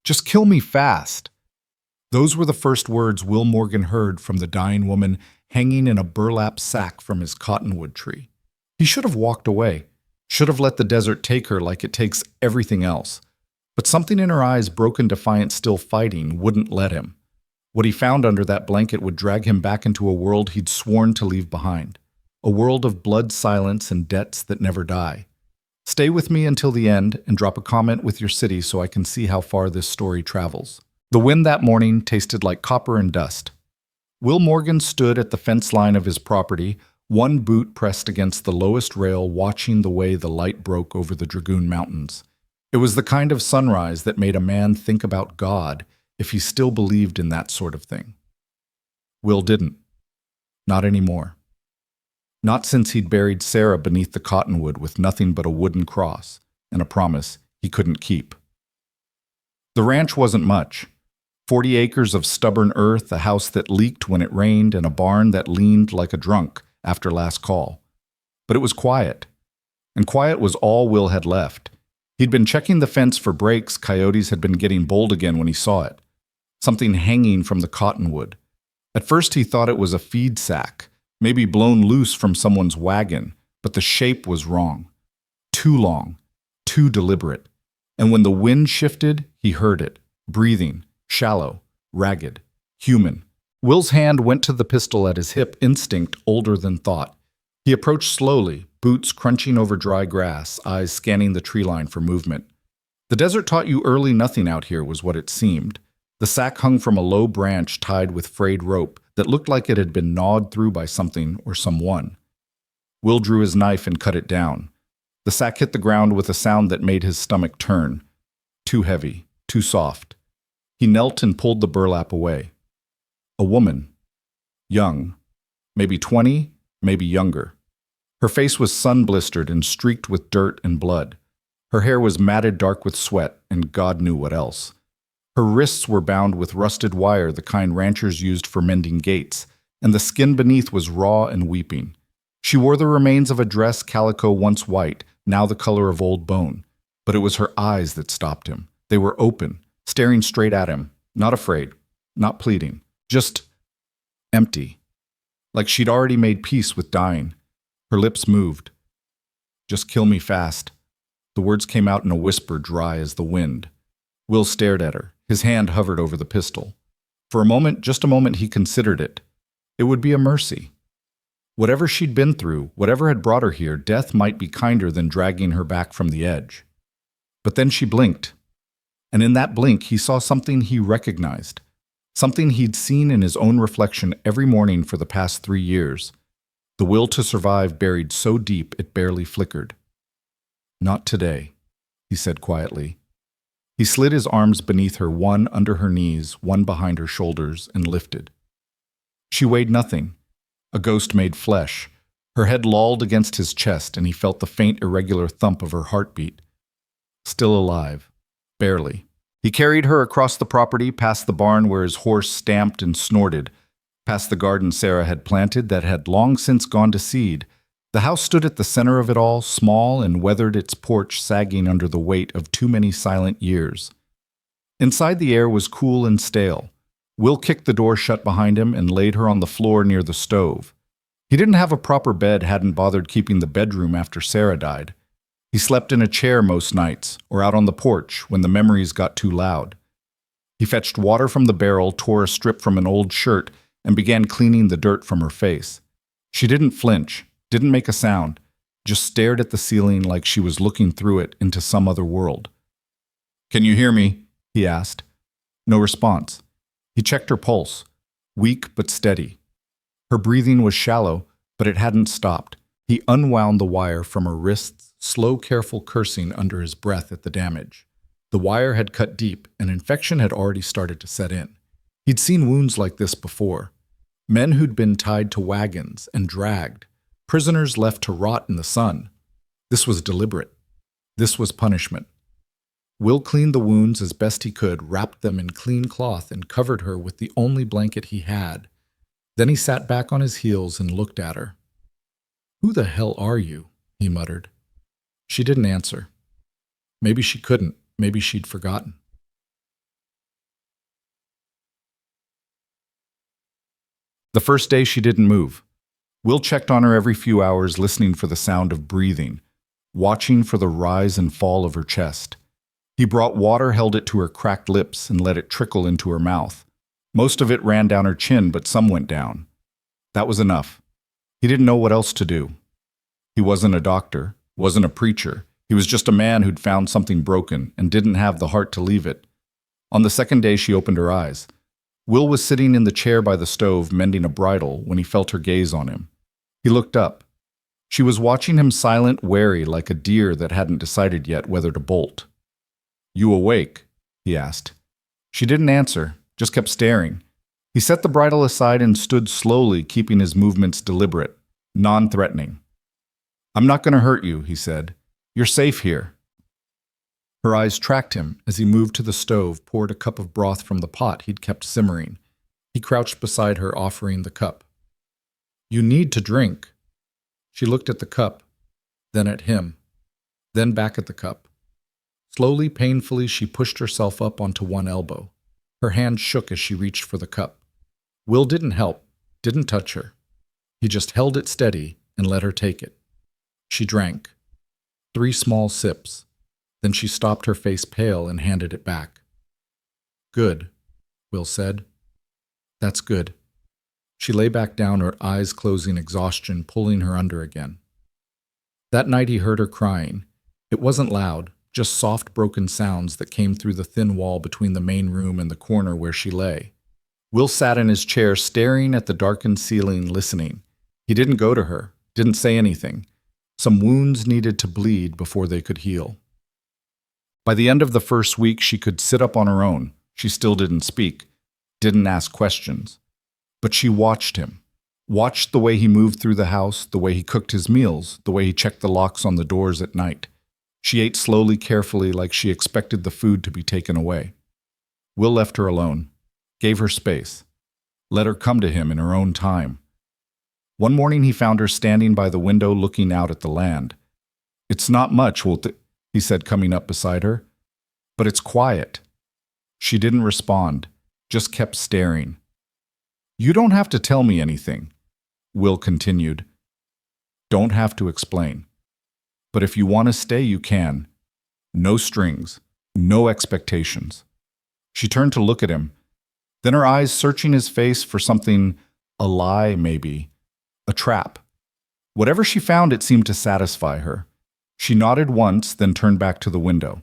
Just kill me fast. Those were the first words Will Morgan heard from the dying woman hanging in a burlap sack from his cottonwood tree. He should have walked away, should have let the desert take her like it takes everything else. But something in her eyes, broken defiant still fighting, wouldn't let him. What he found under that blanket would drag him back into a world he'd sworn to leave behind. A world of blood silence and debts that never die. Stay with me until the end and drop a comment with your city so I can see how far this story travels. The wind that morning tasted like copper and dust. Will Morgan stood at the fence line of his property, one boot pressed against the lowest rail, watching the way the light broke over the Dragoon Mountains. It was the kind of sunrise that made a man think about God if he still believed in that sort of thing. Will didn't. Not anymore. Not since he'd buried Sarah beneath the cottonwood with nothing but a wooden cross and a promise he couldn't keep. The ranch wasn't much. 40 acres of stubborn earth, a house that leaked when it rained, and a barn that leaned like a drunk after last call. But it was quiet. And quiet was all Will had left. He'd been checking the fence for breaks. Coyotes had been getting bold again when he saw it. Something hanging from the cottonwood. At first he thought it was a feed sack, maybe blown loose from someone's wagon, but the shape was wrong. Too long, too deliberate. And when the wind shifted, he heard it, breathing, shallow, ragged, human. Will's hand went to the pistol at his hip, instinct older than thought. He approached slowly, boots crunching over dry grass, eyes scanning the tree line for movement. The desert taught you early nothing out here was what it seemed. The sack hung from a low branch tied with frayed rope that looked like it had been gnawed through by something or someone. Will drew his knife and cut it down. The sack hit the ground with a sound that made his stomach turn. Too heavy, too soft. He knelt and pulled the burlap away. A woman. Young. Maybe 20, maybe younger. Her face was sun-blistered and streaked with dirt and blood. Her hair was matted dark with sweat, and God knew what else. Her wrists were bound with rusted wire, the kind ranchers used for mending gates, and the skin beneath was raw and weeping. She wore the remains of a dress calico once white, now the color of old bone. But it was her eyes that stopped him. They were open, staring straight at him, not afraid, not pleading, just empty. Like she'd already made peace with dying. Her lips moved. Just kill me fast. The words came out in a whisper dry as the wind. Will stared at her. His hand hovered over the pistol. For a moment, just a moment, he considered it. It would be a mercy. Whatever she'd been through, whatever had brought her here, death might be kinder than dragging her back from the edge. But then she blinked. And in that blink, he saw something he recognized. Something he'd seen in his own reflection every morning for the past 3 years. The will to survive buried so deep it barely flickered. Not today, he said quietly. He slid his arms beneath her, one under her knees, one behind her shoulders, and lifted. She weighed nothing, a ghost made flesh. Her head lolled against his chest, and he felt the faint, irregular thump of her heartbeat. Still alive, barely. He carried her across the property, past the barn where his horse stamped and snorted, past the garden Sarah had planted that had long since gone to seed. The house stood at the center of it all, small and weathered, its porch sagging under the weight of too many silent years. Inside, the air was cool and stale. Will kicked the door shut behind him and laid her on the floor near the stove. He didn't have a proper bed, hadn't bothered keeping the bedroom after Sarah died. He slept in a chair most nights, or out on the porch when the memories got too loud. He fetched water from the barrel, tore a strip from an old shirt, and began cleaning the dirt from her face. She didn't flinch, didn't make a sound, just stared at the ceiling like she was looking through it into some other world. "Can you hear me?" he asked. No response. He checked her pulse, weak but steady. Her breathing was shallow, but it hadn't stopped. He unwound the wire from her wrists, slow, careful cursing under his breath at the damage. The wire had cut deep, and infection had already started to set in. He'd seen wounds like this before. Men who'd been tied to wagons and dragged. Prisoners left to rot in the sun. This was deliberate. This was punishment. Will cleaned the wounds as best he could, wrapped them in clean cloth, and covered her with the only blanket he had. Then he sat back on his heels and looked at her. "Who the hell are you?" he muttered. She didn't answer. Maybe she couldn't. Maybe she'd forgotten. The first day she didn't move. Will checked on her every few hours, listening for the sound of breathing, watching for the rise and fall of her chest. He brought water, held it to her cracked lips, and let it trickle into her mouth. Most of it ran down her chin, but some went down. That was enough. He didn't know what else to do. He wasn't a doctor, wasn't a preacher. He was just a man who'd found something broken and didn't have the heart to leave it. On the second day, she opened her eyes. Will was sitting in the chair by the stove, mending a bridle, when he felt her gaze on him. He looked up. She was watching him, silent, wary, like a deer that hadn't decided yet whether to bolt. "You awake?" he asked. She didn't answer, just kept staring. He set the bridle aside and stood slowly, keeping his movements deliberate, non-threatening. "I'm not going to hurt you," he said. "You're safe here." Her eyes tracked him as he moved to the stove, poured a cup of broth from the pot he'd kept simmering. He crouched beside her, offering the cup. "You need to drink." She looked at the cup, then at him, then back at the cup. Slowly, painfully, she pushed herself up onto one elbow. Her hand shook as she reached for the cup. Will didn't help, didn't touch her. He just held it steady and let her take it. She drank. 3 small sips. Then she stopped, her face pale, and handed it back. "Good," Will said. "That's good." She lay back down, her eyes closing, exhaustion pulling her under again. That night he heard her crying. It wasn't loud, just soft, broken sounds that came through the thin wall between the main room and the corner where she lay. Will sat in his chair, staring at the darkened ceiling, listening. He didn't go to her, didn't say anything. Some wounds needed to bleed before they could heal. By the end of the first week, she could sit up on her own. She still didn't speak, didn't ask questions. But she watched him, watched the way he moved through the house, the way he cooked his meals, the way he checked the locks on the doors at night. She ate slowly, carefully, like she expected the food to be taken away. Will left her alone, gave her space, let her come to him in her own time. One morning he found her standing by the window looking out at the land. "It's not much, he said, coming up beside her. "But it's quiet." She didn't respond, just kept staring. "You don't have to tell me anything," Will continued. "Don't have to explain. But if you want to stay, you can. No strings, no expectations." She turned to look at him, then her eyes searching his face for something, a lie maybe, a trap. Whatever she found, it seemed to satisfy her. She nodded once, then turned back to the window.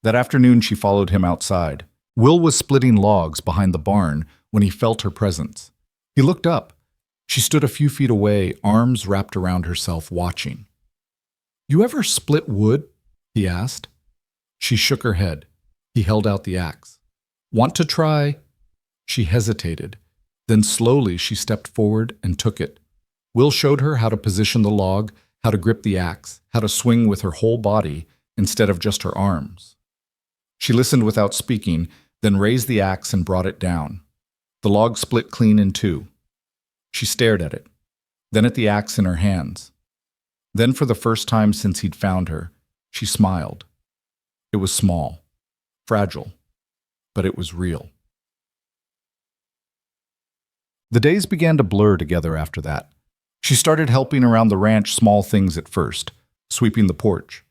That afternoon she followed him outside. Will was splitting logs behind the barn when he felt her presence. He looked up. She stood a few feet away, arms wrapped around herself, watching. "You ever split wood?" he asked. She shook her head. He held out the axe. "Want to try?" She hesitated. Then slowly she stepped forward and took it. Will showed her how to position the log, how to grip the axe, how to swing with her whole body instead of just her arms. She listened without speaking, then raised the axe and brought it down. The log split clean in 2. She stared at it, then at the axe in her hands. Then, for the first time since he'd found her, she smiled. It was small, fragile, but it was real. The days began to blur together after that. She started helping around the ranch, small things at first, sweeping the porch,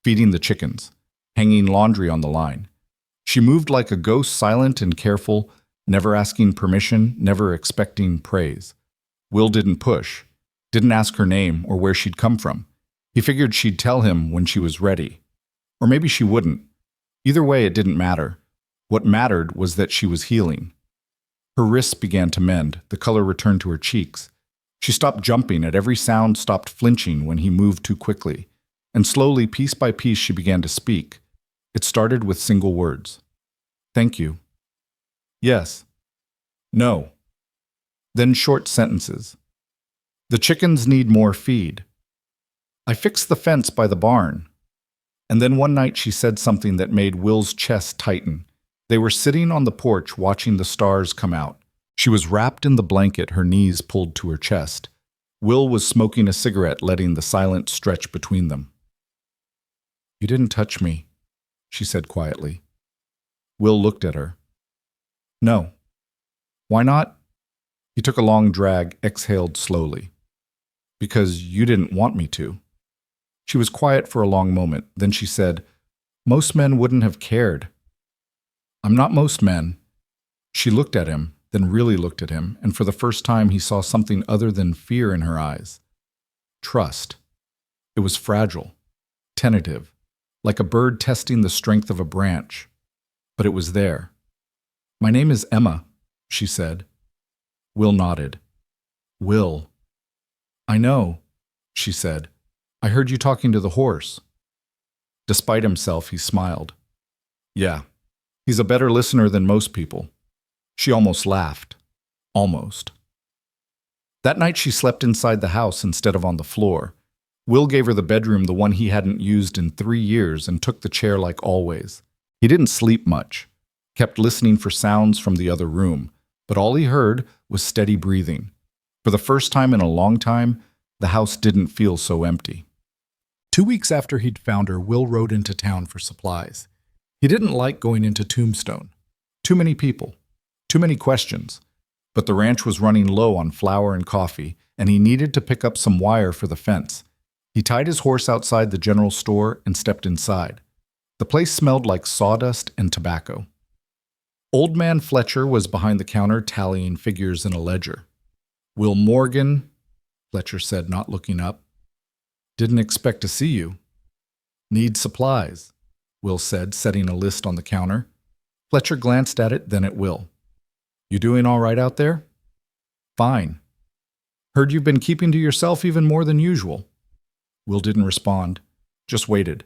feeding the chickens, hanging laundry on the line. She moved like a ghost, silent and careful, never asking permission, never expecting praise. Will didn't push, didn't ask her name or where she'd come from. He figured she'd tell him when she was ready. Or maybe she wouldn't. Either way, it didn't matter. What mattered was that she was healing. Her wrists began to mend, the color returned to her cheeks. She stopped jumping at every sound, stopped flinching when he moved too quickly. And slowly, piece by piece, she began to speak. It started with single words. "Thank you." "Yes." "No." Then short sentences. "The chickens need more feed." "I fixed the fence by the barn." And then one night she said something that made Will's chest tighten. They were sitting on the porch watching the stars come out. She was wrapped in the blanket, her knees pulled to her chest. Will was smoking a cigarette, letting the silence stretch between them. "You didn't touch me," she said quietly. Will looked at her. "No." "Why not?" He took a long drag, exhaled slowly. Because you didn't want me to. She was quiet for a long moment. Then she said, most men wouldn't have cared. I'm not most men. She looked at him, then really looked at him, and for the first time he saw something other than fear in her eyes. Trust. It was fragile, tentative, like a bird testing the strength of a branch. But it was there. My name is Emma, she said. Will nodded. Will. I know, she said. I heard you talking to the horse. Despite himself, he smiled. Yeah, he's a better listener than most people. She almost laughed. Almost. That night she slept inside the house instead of on the floor. Will gave her the bedroom, the one he hadn't used in 3 years, and took the chair like always. He didn't sleep much, kept listening for sounds from the other room, but all he heard was steady breathing. For the first time in a long time, the house didn't feel so empty. 2 weeks after he'd found her, Will rode into town for supplies. He didn't like going into Tombstone. Too many people. Too many questions. But the ranch was running low on flour and coffee, and he needed to pick up some wire for the fence. He tied his horse outside the general store and stepped inside. The place smelled like sawdust and tobacco. Old man Fletcher was behind the counter tallying figures in a ledger. Will Morgan, Fletcher said, not looking up. Didn't expect to see you. Need supplies, Will said, setting a list on the counter. Fletcher glanced at it, then at Will. You doing all right out there? Fine. Heard you've been keeping to yourself even more than usual. Will didn't respond, just waited.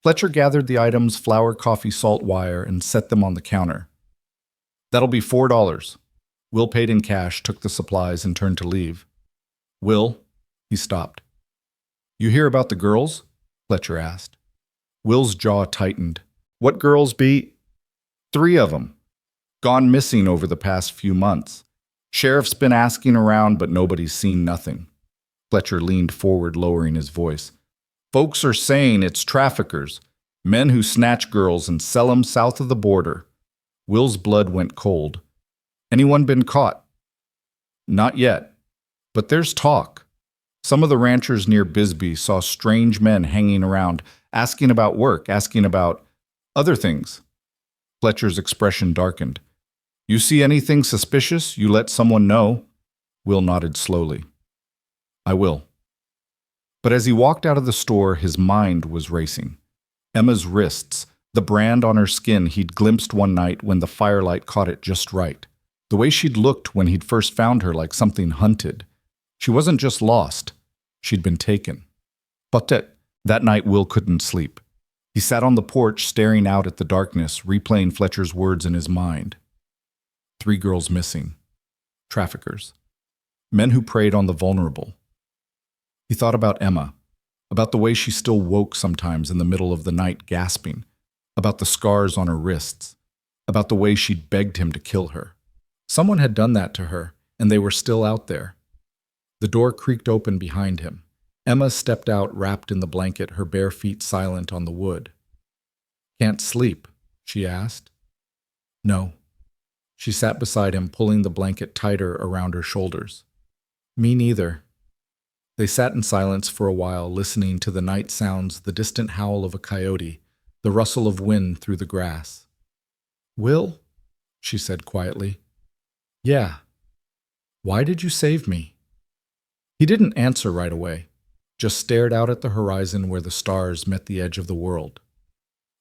Fletcher gathered the items, flour, coffee, salt, wire, and set them on the counter. That'll be $4. Will paid in cash, took the supplies, and turned to leave. Will, he stopped. You hear about the girls? Fletcher asked. Will's jaw tightened. What girls be? 3 of them. Gone missing over the past few months. Sheriff's been asking around, but nobody's seen nothing. Fletcher leaned forward, lowering his voice. Folks are saying it's traffickers, men who snatch girls and sell them south of the border. Will's blood went cold. Anyone been caught? Not yet, but there's talk. Some of the ranchers near Bisbee saw strange men hanging around, asking about work, asking about other things. Fletcher's expression darkened. You see anything suspicious, you let someone know. Will nodded slowly. I will. But as he walked out of the store, his mind was racing. Emma's wrists, the brand on her skin he'd glimpsed one night when the firelight caught it just right. The way she'd looked when he'd first found her, like something hunted. She wasn't just lost. She'd been taken. But that night Will couldn't sleep. He sat on the porch staring out at the darkness, replaying Fletcher's words in his mind. 3 girls missing. Traffickers. Men who preyed on the vulnerable. He thought about Emma, about the way she still woke sometimes in the middle of the night gasping, about the scars on her wrists, about the way she'd begged him to kill her. Someone had done that to her, and they were still out there. The door creaked open behind him. Emma stepped out wrapped in the blanket, her bare feet silent on the wood. Can't sleep? She asked. No. She sat beside him, pulling the blanket tighter around her shoulders. Me neither. They sat in silence for a while, listening to the night sounds, the distant howl of a coyote, the rustle of wind through the grass. Will? She said quietly. Yeah. Why did you save me? He didn't answer right away, just stared out at the horizon where the stars met the edge of the world.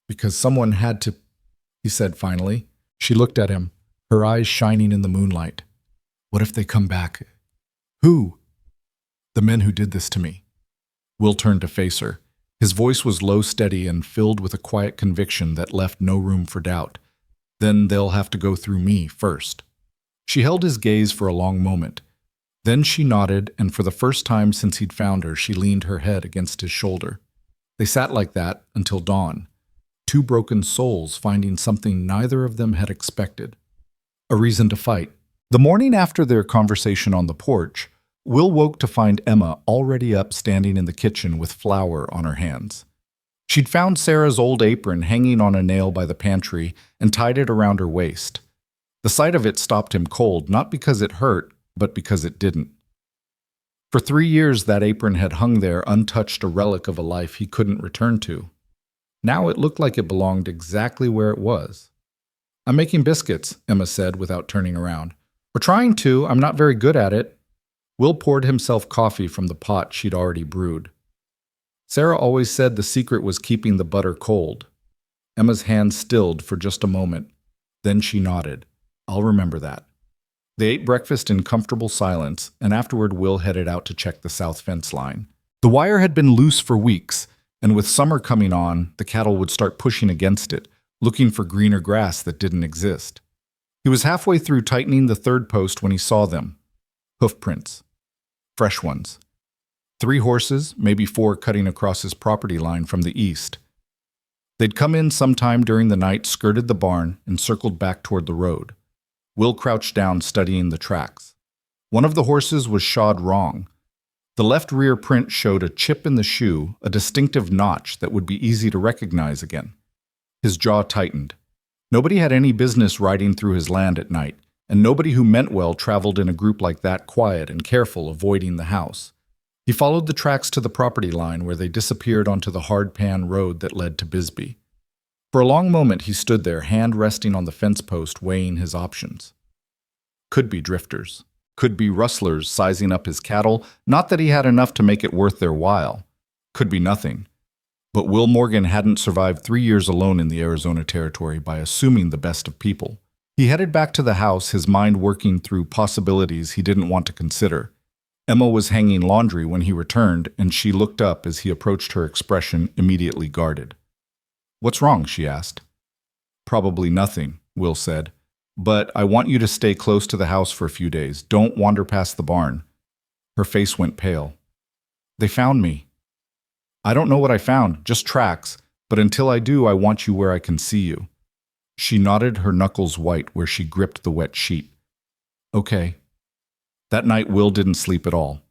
Because someone had to, he said finally. She looked at him, her eyes shining in the moonlight. What if they come back? Who? The men who did this to me. Will turned to face her. His voice was low, steady, and filled with a quiet conviction that left no room for doubt. Then they'll have to go through me first. She held his gaze for a long moment. Then she nodded, and for the first time since he'd found her, she leaned her head against his shoulder. They sat like that until dawn. 2 broken souls finding something neither of them had expected. A reason to fight. The morning after their conversation on the porch, Will woke to find Emma already up standing in the kitchen with flour on her hands. She'd found Sarah's old apron hanging on a nail by the pantry and tied it around her waist. The sight of it stopped him cold, not because it hurt, but because it didn't. For 3 years, that apron had hung there untouched, a relic of a life he couldn't return to. Now it looked like it belonged exactly where it was. "I'm making biscuits," Emma said without turning around. "Or trying to. I'm not very good at it." Will poured himself coffee from the pot she'd already brewed. Sarah always said the secret was keeping the butter cold. Emma's hand stilled for just a moment. Then she nodded. "I'll remember that." They ate breakfast in comfortable silence, and afterward Will headed out to check the south fence line. The wire had been loose for weeks, and with summer coming on, the cattle would start pushing against it, looking for greener grass that didn't exist. He was halfway through tightening the third post when he saw them. Hoof prints. Fresh ones. 3 horses, maybe 4, cutting across his property line from the east. They'd come in sometime during the night, skirted the barn, and circled back toward the road. Will crouched down, studying the tracks. One of the horses was shod wrong. The left rear print showed a chip in the shoe, a distinctive notch that would be easy to recognize again. His jaw tightened. Nobody had any business riding through his land at night, and nobody who meant well traveled in a group like that, quiet and careful, avoiding the house. He followed the tracks to the property line, where they disappeared onto the hard-pan road that led to Bisbee. For a long moment he stood there, hand resting on the fence post, weighing his options. Could be drifters. Could be rustlers sizing up his cattle, not that he had enough to make it worth their while. Could be nothing. But Will Morgan hadn't survived 3 years alone in the Arizona Territory by assuming the best of people. He headed back to the house, his mind working through possibilities he didn't want to consider. Emma was hanging laundry when he returned, and she looked up as he approached, her expression immediately guarded. "What's wrong?" she asked. "Probably nothing," Will said. "But I want you to stay close to the house for a few days. Don't wander past the barn." Her face went pale. "They found me." "I don't know what I found, just tracks, but until I do, I want you where I can see you." She nodded, her knuckles white where she gripped the wet sheet. "Okay." That night Will didn't sleep at all.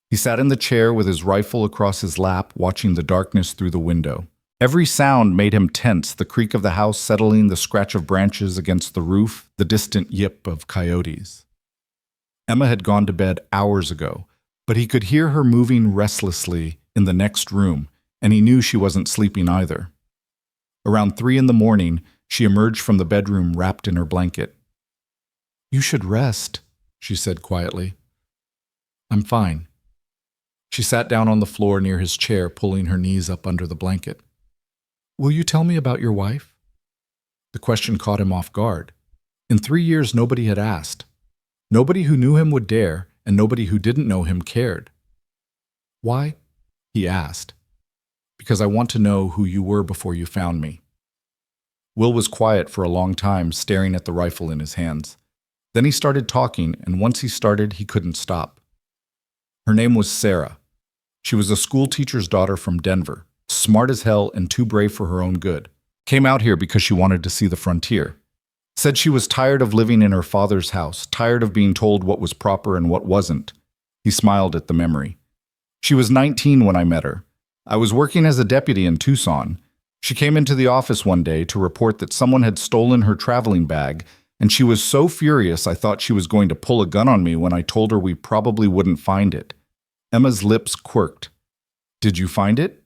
He sat in the chair with his rifle across his lap, watching the darkness through the window. Every sound made him tense, the creak of the house settling, the scratch of branches against the roof, the distant yip of coyotes. Emma had gone to bed hours ago, but he could hear her moving restlessly in the next room, and he knew she wasn't sleeping either. Around 3 in the morning, she emerged from the bedroom wrapped in her blanket. "You should rest," she said quietly. "I'm fine." She sat down on the floor near his chair, pulling her knees up under the blanket. "Will you tell me about your wife?" The question caught him off guard. In 3 years, nobody had asked. Nobody who knew him would dare, and nobody who didn't know him cared. "Why?" he asked. "Because I want to know who you were before you found me." Will was quiet for a long time, staring at the rifle in his hands. Then he started talking, and once he started, he couldn't stop. Her name was Sarah. She was a school teacher's daughter from Denver, smart as hell and too brave for her own good. Came out here because she wanted to see the frontier. Said she was tired of living in her father's house, tired of being told what was proper and what wasn't. He smiled at the memory. She was 19 when I met her. I was working as a deputy in Tucson. She came into the office one day to report that someone had stolen her traveling bag, and she was so furious I thought she was going to pull a gun on me when I told her we probably wouldn't find it. Emma's lips quirked. "Did you find it?"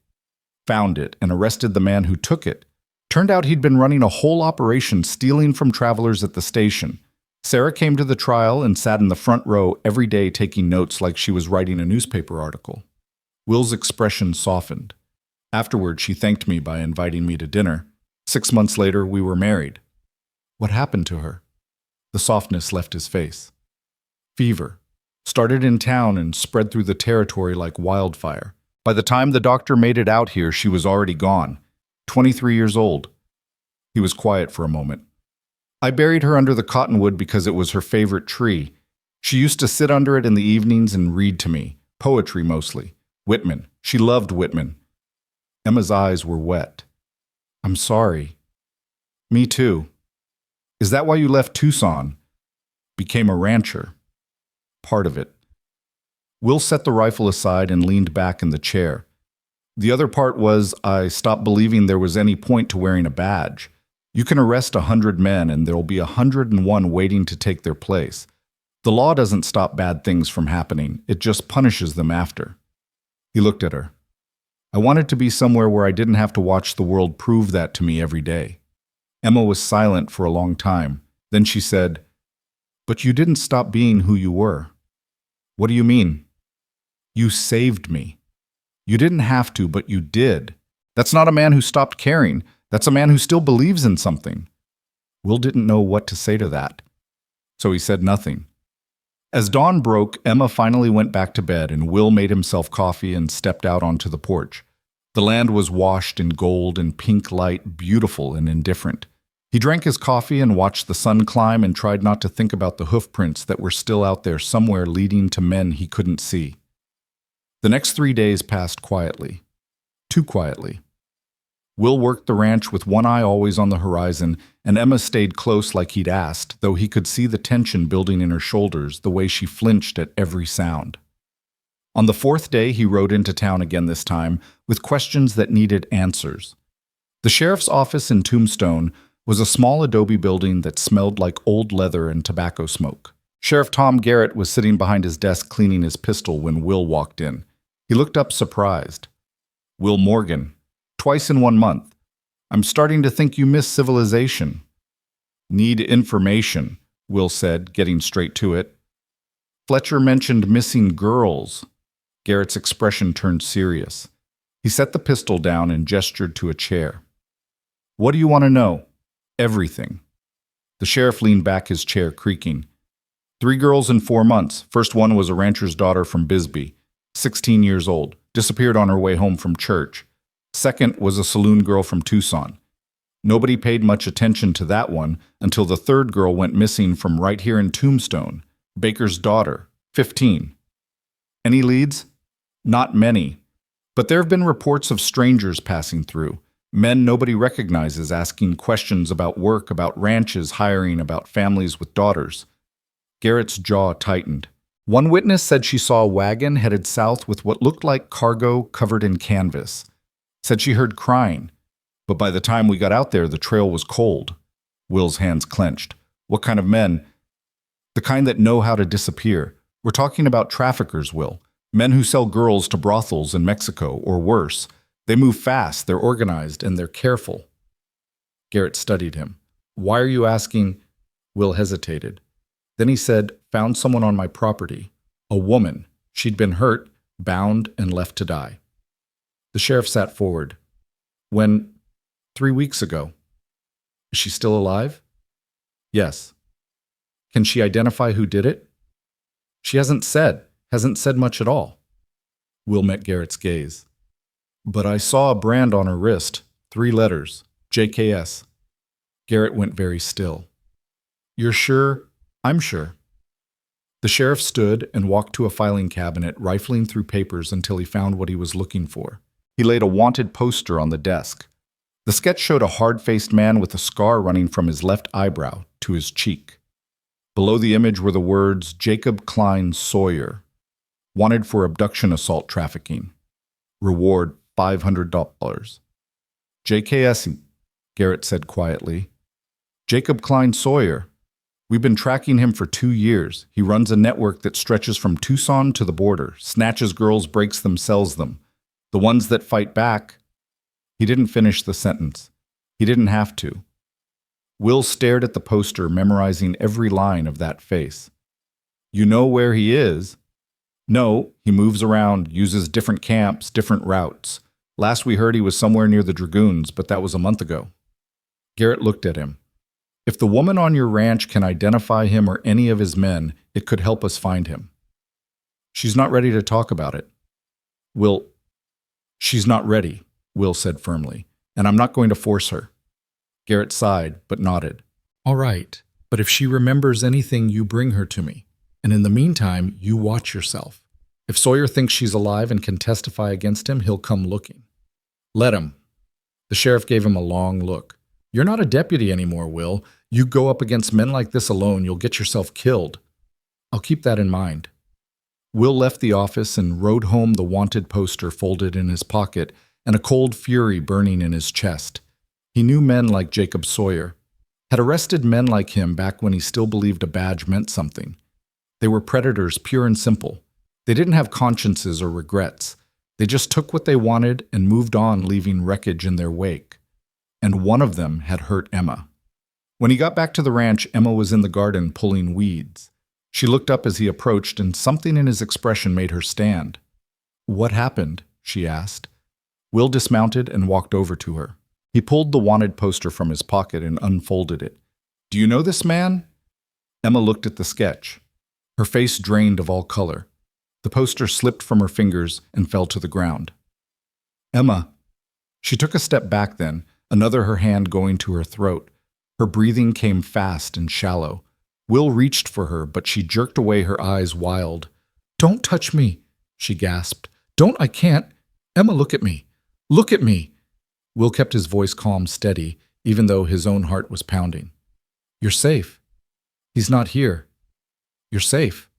"Found it, and arrested the man who took it. Turned out he'd been running a whole operation stealing from travelers at the station. Sarah came to the trial and sat in the front row every day taking notes like she was writing a newspaper article." Will's expression softened. Afterward, she thanked me by inviting me to dinner. 6 months later, we were married. "What happened to her?" The softness left his face. "Fever. Started in town and spread through the territory like wildfire. By the time the doctor made it out here, she was already gone. 23 years old." He was quiet for a moment. "I buried her under the cottonwood because it was her favorite tree. She used to sit under it in the evenings and read to me. Poetry mostly. Whitman. She loved Whitman." Emma's eyes were wet. "I'm sorry." "Me too." "Is that why you left Tucson?" "Became a rancher." "Part of it." Will set the rifle aside and leaned back in the chair. "The other part was I stopped believing there was any point to wearing a badge. You can arrest 100 men and there'll be 101 waiting to take their place. The law doesn't stop bad things from happening, it just punishes them after. He looked at her. I wanted to be somewhere where I didn't have to watch the world prove that to me every day. Emma was silent for a long time. Then she said, But you didn't stop being who you were. What do you mean? You saved me. You didn't have to, but you did. That's not a man who stopped caring. That's a man who still believes in something. Will didn't know what to say to that, so he said nothing. As dawn broke, Emma finally went back to bed, and Will made himself coffee and stepped out onto the porch. The land was washed in gold and pink light, beautiful and indifferent. He drank his coffee and watched the sun climb and tried not to think about the hoofprints that were still out there somewhere leading to men he couldn't see. The next 3 days passed quietly. Too quietly. Will worked the ranch with one eye always on the horizon, and Emma stayed close like he'd asked, though he could see the tension building in her shoulders, the way she flinched at every sound. On the 4th day, he rode into town again this time, with questions that needed answers. The sheriff's office in Tombstone was a small adobe building that smelled like old leather and tobacco smoke. Sheriff Tom Garrett was sitting behind his desk cleaning his pistol when Will walked in. He looked up surprised. Will Morgan. Twice in 1 month. I'm starting to think you miss civilization. Need information, Will said, getting straight to it. Fletcher mentioned missing girls. Garrett's expression turned serious. He set the pistol down and gestured to a chair. What do you want to know? Everything. The sheriff leaned back, his chair creaking. 3 girls in 4 months. First one was a rancher's daughter from Bisbee, 16 years old, disappeared on her way home from church. Second was a saloon girl from Tucson. Nobody paid much attention to that one until the 3rd girl went missing from right here in Tombstone, Baker's daughter, 15. Any leads? Not many. But there have been reports of strangers passing through, men nobody recognizes asking questions about work, about ranches, hiring, about families with daughters. Garrett's jaw tightened. One witness said she saw a wagon headed south with what looked like cargo covered in canvas. Said she heard crying, but by the time we got out there, the trail was cold. Will's hands clenched. What kind of men? The kind that know how to disappear. We're talking about traffickers, Will. Men who sell girls to brothels in Mexico, or worse. They move fast, they're organized, and they're careful. Garrett studied him. Why are you asking? Will hesitated. Then he said, found someone on my property. A woman. She'd been hurt, bound, and left to die. The sheriff sat forward. When? 3 weeks ago. Is she still alive? Yes. Can she identify who did it? She hasn't said much at all. Will met Garrett's gaze. But I saw a brand on her wrist, 3 letters, JKS. Garrett went very still. You're sure? I'm sure. The sheriff stood and walked to a filing cabinet, rifling through papers until he found what he was looking for. He laid a wanted poster on the desk. The sketch showed a hard-faced man with a scar running from his left eyebrow to his cheek. Below the image were the words Jacob Klein Sawyer, wanted for abduction assault trafficking. Reward $500. JKS, Garrett said quietly. Jacob Klein Sawyer. We've been tracking him for 2 years. He runs a network that stretches from Tucson to the border, snatches girls, breaks them, sells them. The ones that fight back. He didn't finish the sentence. He didn't have to. Will stared at the poster, memorizing every line of that face. You know where he is? No, he moves around, uses different camps, different routes. Last we heard he was somewhere near the Dragoons, but that was a month ago. Garrett looked at him. If the woman on your ranch can identify him or any of his men, it could help us find him. She's not ready to talk about it. She's not ready, Will said firmly, and I'm not going to force her. Garrett sighed, but nodded. All right, but if she remembers anything, you bring her to me. And in the meantime, you watch yourself. If Sawyer thinks she's alive and can testify against him, he'll come looking. Let him. The sheriff gave him a long look. You're not a deputy anymore, Will. You go up against men like this alone, you'll get yourself killed. I'll keep that in mind. Will left the office and rode home, the wanted poster folded in his pocket and a cold fury burning in his chest. He knew men like Jacob Sawyer, had arrested men like him back when he still believed a badge meant something. They were predators, pure and simple. They didn't have consciences or regrets. They just took what they wanted and moved on, leaving wreckage in their wake. And one of them had hurt Emma. When he got back to the ranch, Emma was in the garden pulling weeds. She looked up as he approached, and something in his expression made her stand. "What happened?" she asked. Will dismounted and walked over to her. He pulled the wanted poster from his pocket and unfolded it. "Do you know this man?" Emma looked at the sketch. Her face drained of all color. The poster slipped from her fingers and fell to the ground. "Emma." She took a step back then, another her hand going to her throat. Her breathing came fast and shallow. Will reached for her, but she jerked away, her eyes wild. "Don't touch me," she gasped. "Don't, I can't. Emma, look at me. Look at me." Will kept his voice calm, steady, even though his own heart was pounding. "You're safe. He's not here. You're safe."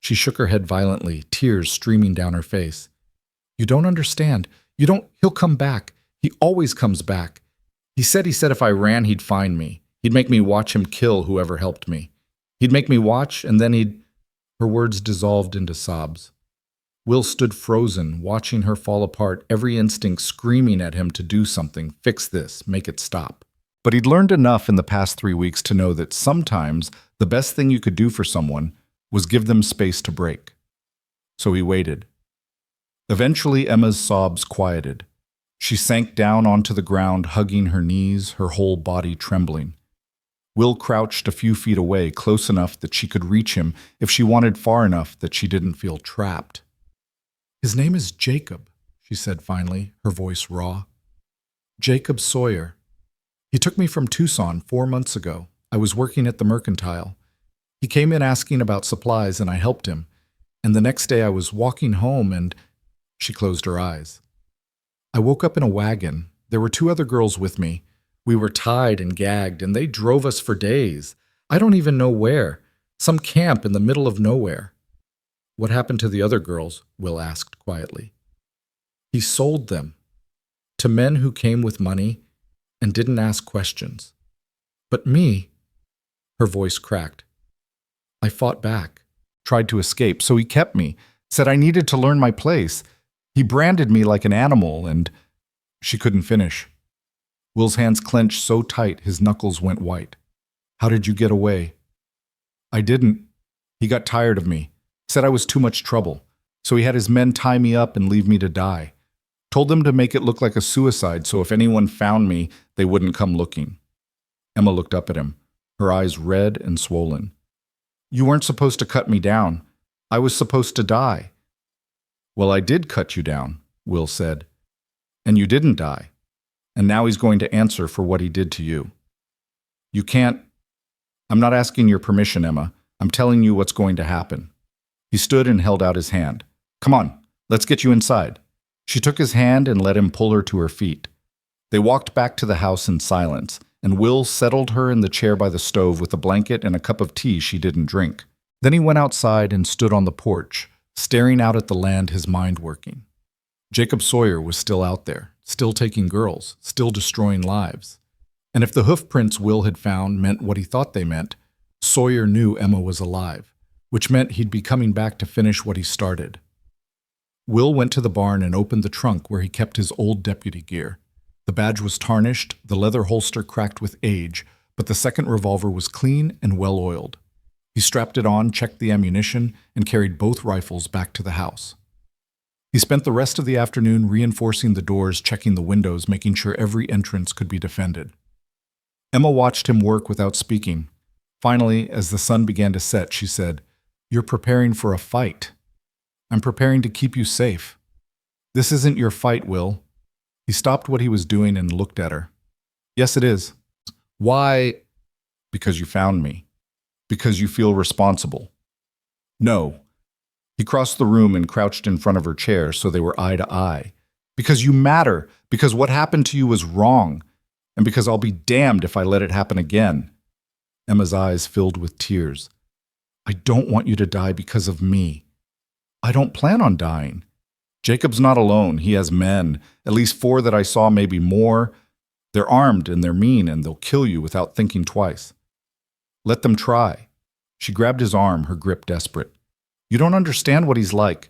She shook her head violently, tears streaming down her face. "You don't understand. He'll come back. He always comes back. He said if I ran, he'd find me. He'd make me watch him kill whoever helped me. He'd make me watch, and then he'd—" Her words dissolved into sobs. Will stood frozen, watching her fall apart, every instinct screaming at him to do something, fix this, make it stop. But he'd learned enough in the past 3 weeks to know that sometimes the best thing you could do for someone was give them space to break. So he waited. Eventually, Emma's sobs quieted. She sank down onto the ground, hugging her knees, her whole body trembling. Will crouched a few feet away, close enough that she could reach him if she wanted, far enough that she didn't feel trapped. "His name is Jacob," she said finally, her voice raw. "Jacob Sawyer. He took me from Tucson 4 months ago. I was working at the mercantile. He came in asking about supplies, and I helped him. And the next day I was walking home and—" She closed her eyes. "I woke up in a wagon. There were 2 other girls with me. We were tied and gagged, and they drove us for days. I don't even know where. Some camp in the middle of nowhere." "What happened to the other girls?" Will asked quietly. "He sold them. To men who came with money and didn't ask questions. But me," her voice cracked, "I fought back, tried to escape, so he kept me, said I needed to learn my place. He branded me like an animal, and—" She couldn't finish. Will's hands clenched so tight his knuckles went white. "How did you get away?" "I didn't. He got tired of me. Said I was too much trouble. So he had his men tie me up and leave me to die. Told them to make it look like a suicide so if anyone found me, they wouldn't come looking." Emma looked up at him, her eyes red and swollen. "You weren't supposed to cut me down. I was supposed to die." "Well, I did cut you down," Will said. "And you didn't die. And now he's going to answer for what he did to you. You can't—" "I'm not asking your permission, Emma. I'm telling you what's going to happen." He stood and held out his hand. "Come on, let's get you inside." She took his hand and let him pull her to her feet. They walked back to the house in silence, and Will settled her in the chair by the stove with a blanket and a cup of tea she didn't drink. Then he went outside and stood on the porch, staring out at the land, his mind working. Jacob Sawyer was still out there, still taking girls, still destroying lives. And if the hoof prints Will had found meant what he thought they meant, Sawyer knew Emma was alive, which meant he'd be coming back to finish what he started. Will went to the barn and opened the trunk where he kept his old deputy gear. The badge was tarnished, the leather holster cracked with age, but the second revolver was clean and well-oiled. He strapped it on, checked the ammunition, and carried both rifles back to the house. He spent the rest of the afternoon reinforcing the doors, checking the windows, making sure every entrance could be defended. Emma watched him work without speaking. Finally, as the sun began to set, she said, "You're preparing for a fight. I'm preparing to keep you safe. This isn't your fight, Will." He stopped what he was doing and looked at her. "Yes, it is." "Why?" "Because you found me. Because you feel responsible." "No." He crossed the room and crouched in front of her chair so they were eye to eye. "Because you matter. Because what happened to you was wrong. And because I'll be damned if I let it happen again." Emma's eyes filled with tears. "I don't want you to die because of me. I don't plan on dying. Jacob's not alone. He has men, at least 4 that I saw, maybe more. They're armed and they're mean and they'll kill you without thinking twice. Let them try. She grabbed his arm, her grip desperate. You don't understand what he's like.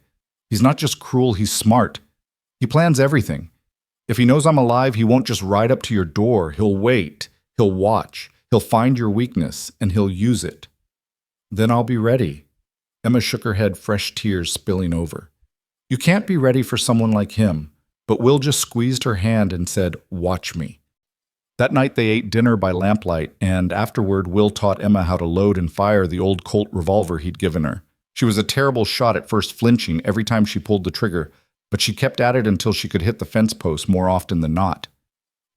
He's not just cruel, he's smart. He plans everything. If he knows I'm alive, he won't just ride up to your door. He'll wait. He'll watch. He'll find your weakness, and he'll use it. Then I'll be ready. Emma shook her head, fresh tears spilling over. You can't be ready for someone like him. But Will just squeezed her hand and said, watch me. That night they ate dinner by lamplight, and afterward Will taught Emma how to load and fire the old Colt revolver he'd given her. She was a terrible shot, at first flinching every time she pulled the trigger, but she kept at it until she could hit the fence post more often than not.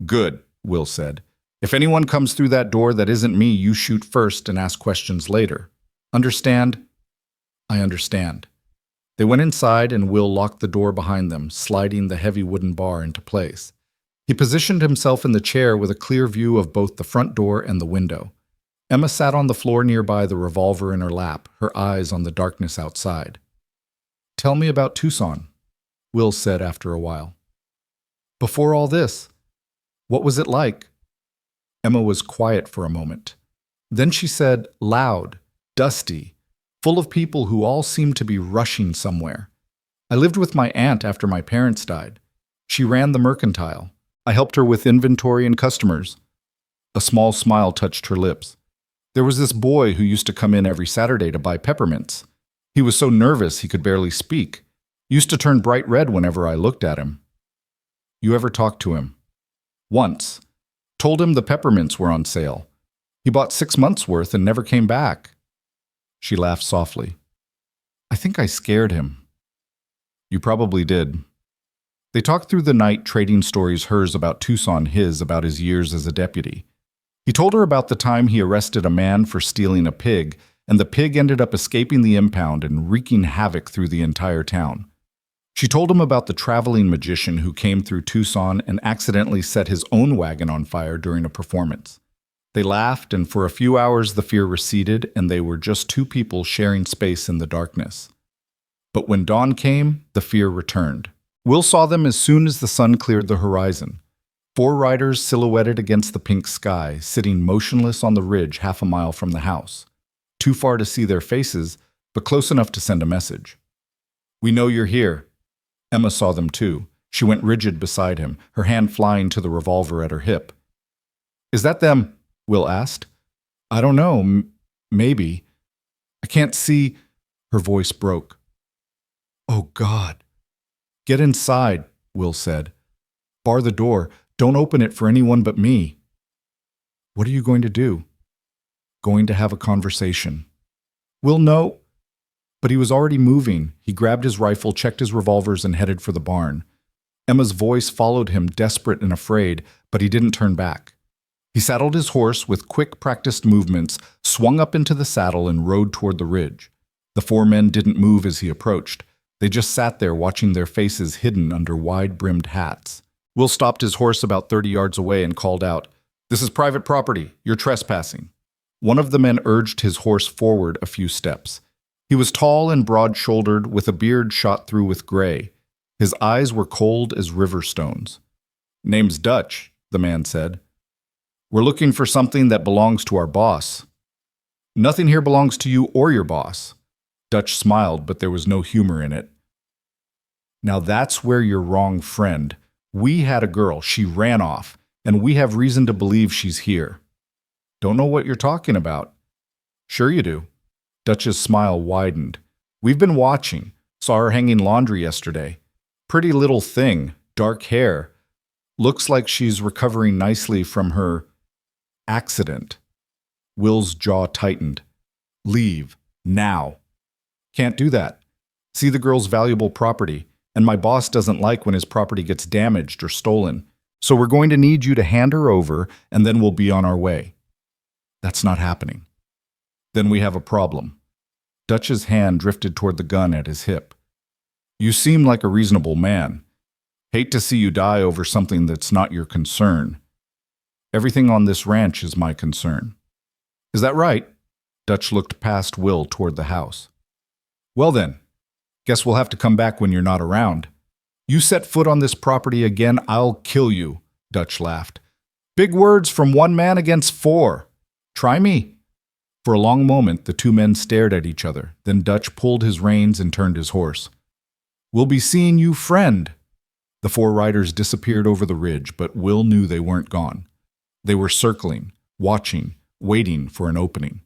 Good, Will said. If anyone comes through that door that isn't me, you shoot first and ask questions later. Understand? I understand. They went inside and Will locked the door behind them, sliding the heavy wooden bar into place. He positioned himself in the chair with a clear view of both the front door and the window. Emma sat on the floor nearby, the revolver in her lap, her eyes on the darkness outside. Tell me about Tucson, Will said after a while. Before all this, what was it like? Emma was quiet for a moment. Then she said, loud, dusty, full of people who all seemed to be rushing somewhere. I lived with my aunt after my parents died. She ran the mercantile. I helped her with inventory and customers. A small smile touched her lips. There was this boy who used to come in every Saturday to buy peppermints. He was so nervous he could barely speak. Used to turn bright red whenever I looked at him. You ever talked to him? Once. Told him the peppermints were on sale. He bought 6 months' worth and never came back. She laughed softly. I think I scared him. You probably did. They talked through the night, trading stories, hers about Tucson, his about his years as a deputy. He told her about the time he arrested a man for stealing a pig, and the pig ended up escaping the impound and wreaking havoc through the entire town. She told him about the traveling magician who came through Tucson and accidentally set his own wagon on fire during a performance. They laughed, and for a few hours the fear receded, and they were just two people sharing space in the darkness. But when dawn came, the fear returned. Will saw them as soon as the sun cleared the horizon. 4 riders silhouetted against the pink sky, sitting motionless on the ridge 1/2 mile from the house. Too far to see their faces, but close enough to send a message. We know you're here. Emma saw them too. She went rigid beside him, her hand flying to the revolver at her hip. Is that them? Will asked. I don't know. Maybe. I can't see. Her voice broke. Oh, God. Get inside, Will said. Bar the door. Don't open it for anyone but me. What are you going to do? Going to have a conversation. Will know. But he was already moving. He grabbed his rifle, checked his revolvers, and headed for the barn. Emma's voice followed him, desperate and afraid, but he didn't turn back. He saddled his horse with quick, practiced movements, swung up into the saddle, and rode toward the ridge. The 4 men didn't move as he approached. They just sat there, watching their faces hidden under wide-brimmed hats. Will stopped his horse about 30 yards away and called out, This is private property. You're trespassing. One of the men urged his horse forward a few steps. He was tall and broad-shouldered, with a beard shot through with gray. His eyes were cold as river stones. Name's Dutch, the man said. We're looking for something that belongs to our boss. Nothing here belongs to you or your boss. Dutch smiled, but there was no humor in it. Now that's where you're wrong, friend. We had a girl. She ran off, and we have reason to believe she's here. Don't know what you're talking about. Sure you do. Dutch's smile widened. We've been watching. Saw her hanging laundry yesterday. Pretty little thing, dark hair. Looks like she's recovering nicely from her accident. Will's jaw tightened. Leave. Now. Can't do that. See the girl's valuable property, and my boss doesn't like when his property gets damaged or stolen. So we're going to need you to hand her over, and then we'll be on our way. That's not happening. Then we have a problem. Dutch's hand drifted toward the gun at his hip. You seem like a reasonable man. Hate to see you die over something that's not your concern. Everything on this ranch is my concern. Is that right? Dutch looked past Will toward the house. Well then, guess we'll have to come back when you're not around. You set foot on this property again, I'll kill you, Dutch laughed. Big words from one man against 4. Try me. For a long moment, the two men stared at each other. Then Dutch pulled his reins and turned his horse. "We'll be seeing you, friend." The four riders disappeared over the ridge, but Will knew they weren't gone. They were circling, watching, waiting for an opening.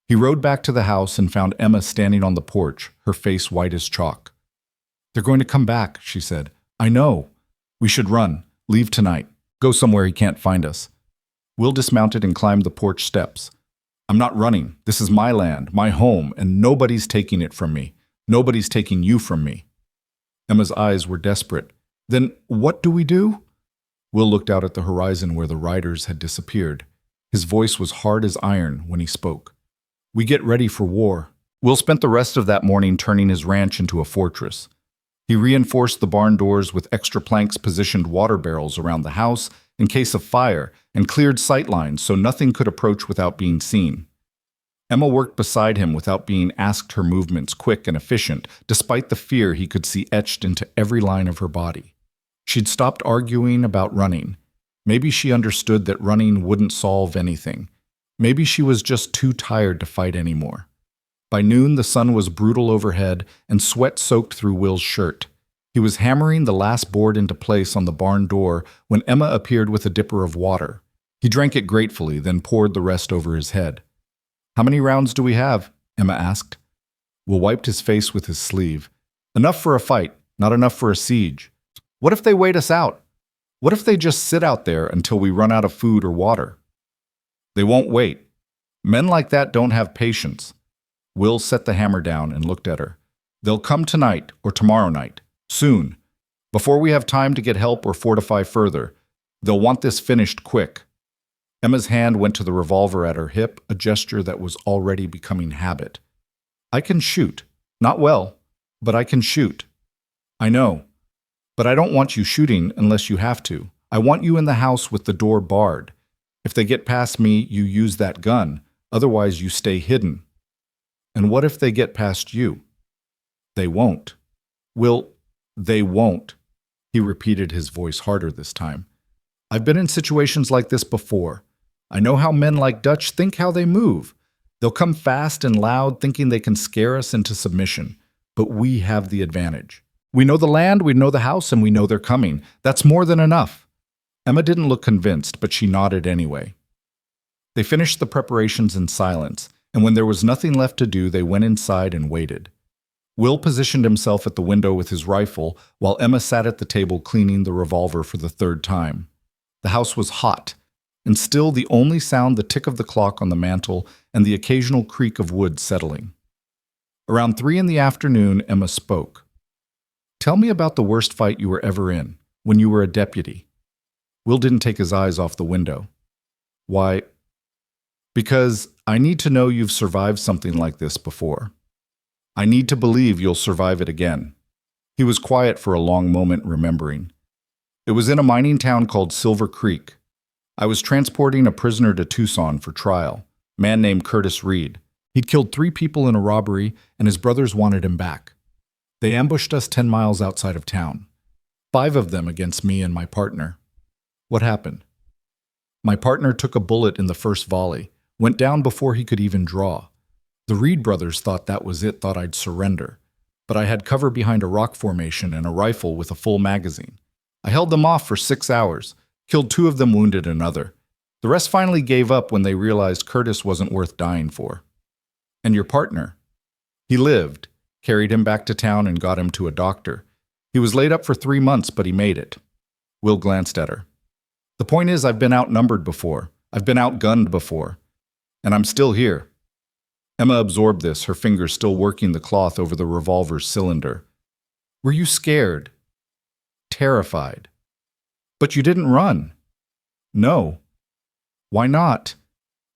He rode back to the house and found Emma standing on the porch, her face white as chalk. "They're going to come back," she said. "I know. We should run. Leave tonight. Go somewhere he can't find us." Will dismounted and climbed the porch steps. "I'm not running. This is my land, my home, and nobody's taking it from me. Nobody's taking you from me." Emma's eyes were desperate. "Then what do we do?" Will looked out at the horizon where the riders had disappeared. His voice was hard as iron when he spoke. "We get ready for war." Will spent the rest of that morning turning his ranch into a fortress. He reinforced the barn doors with extra planks, positioned water barrels around the house in case of fire, and cleared sight lines so nothing could approach without being seen. Emma worked beside him without being asked, her movements quick and efficient, despite the fear he could see etched into every line of her body. She'd stopped arguing about running. Maybe she understood that running wouldn't solve anything. Maybe she was just too tired to fight anymore. By noon, the sun was brutal overhead, and sweat soaked through Will's shirt. He was hammering the last board into place on the barn door when Emma appeared with a dipper of water. He drank it gratefully, then poured the rest over his head. "How many rounds do we have?" Emma asked. Will wiped his face with his sleeve. "Enough for a fight, not enough for a siege. What if they wait us out? What if they just sit out there until we run out of food or water?" "They won't wait. Men like that don't have patience." Will set the hammer down and looked at her. "They'll come tonight or tomorrow night. Soon. Before we have time to get help or fortify further. They'll want this finished quick." Emma's hand went to the revolver at her hip, a gesture that was already becoming habit. "I can shoot. Not well, but I can shoot." "I know. But I don't want you shooting unless you have to. I want you in the house with the door barred. If they get past me, you use that gun. Otherwise, you stay hidden." "And what if they get past you?" "They won't." They won't." He repeated, his voice harder this time. "I've been in situations like this before. I know how men like Dutch think, how they move. They'll come fast and loud, thinking they can scare us into submission. But we have the advantage. We know the land, we know the house, and we know they're coming. That's more than enough." Emma didn't look convinced, but she nodded anyway. They finished the preparations in silence, and when there was nothing left to do, they went inside and waited. Will positioned himself at the window with his rifle, while Emma sat at the table cleaning the revolver for the third time. The house was hot, and still the only sound the tick of the clock on the mantel and the occasional creak of wood settling. Around 3 in the afternoon, Emma spoke. "Tell me about the worst fight you were ever in, when you were a deputy." Will didn't take his eyes off the window. "Why?" "Because I need to know you've survived something like this before. I need to believe you'll survive it again." He was quiet for a long moment, remembering. "It was in a mining town called Silver Creek. I was transporting a prisoner to Tucson for trial, a man named Curtis Reed. He'd killed 3 people in a robbery, and his brothers wanted him back. They ambushed us 10 miles outside of town. 5 of them against me and my partner. What happened? My partner took a bullet in the first volley, went down before he could even draw. The Reed brothers thought that was it, thought I'd surrender. But I had cover behind a rock formation and a rifle with a full magazine. I held them off for 6 hours, killed 2 of them, wounded another. The rest finally gave up when they realized Curtis wasn't worth dying for." "And your partner?" "He lived, carried him back to town and got him to a doctor. He was laid up for 3 months, but he made it." Will glanced at her. "The point is, I've been outnumbered before. I've been outgunned before. And I'm still here." Emma absorbed this, her fingers still working the cloth over the revolver's cylinder. "Were you scared?" "Terrified." "But you didn't run." "No." "Why not?"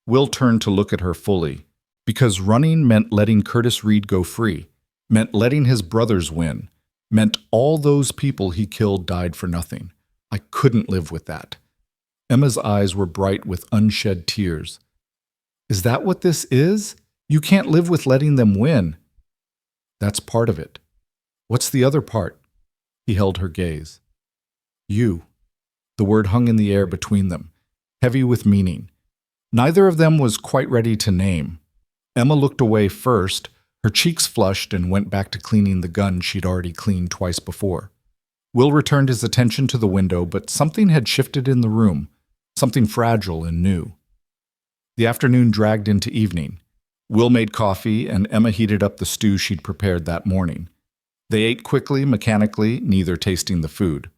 Will turned to look at her fully. "Because running meant letting Curtis Reed go free, meant letting his brothers win, meant all those people he killed died for nothing. I couldn't live with that." Emma's eyes were bright with unshed tears. "Is that what this is? You can't live with letting them win." "That's part of it." "What's the other part?" He held her gaze. "You." The word hung in the air between them, heavy with meaning. Neither of them was quite ready to name. Emma looked away first, her cheeks flushed, and went back to cleaning the gun she'd already cleaned twice before. Will returned his attention to the window, but something had shifted in the room, something fragile and new. The afternoon dragged into evening. Will made coffee, and Emma heated up the stew she'd prepared that morning. They ate quickly, mechanically, neither tasting the food.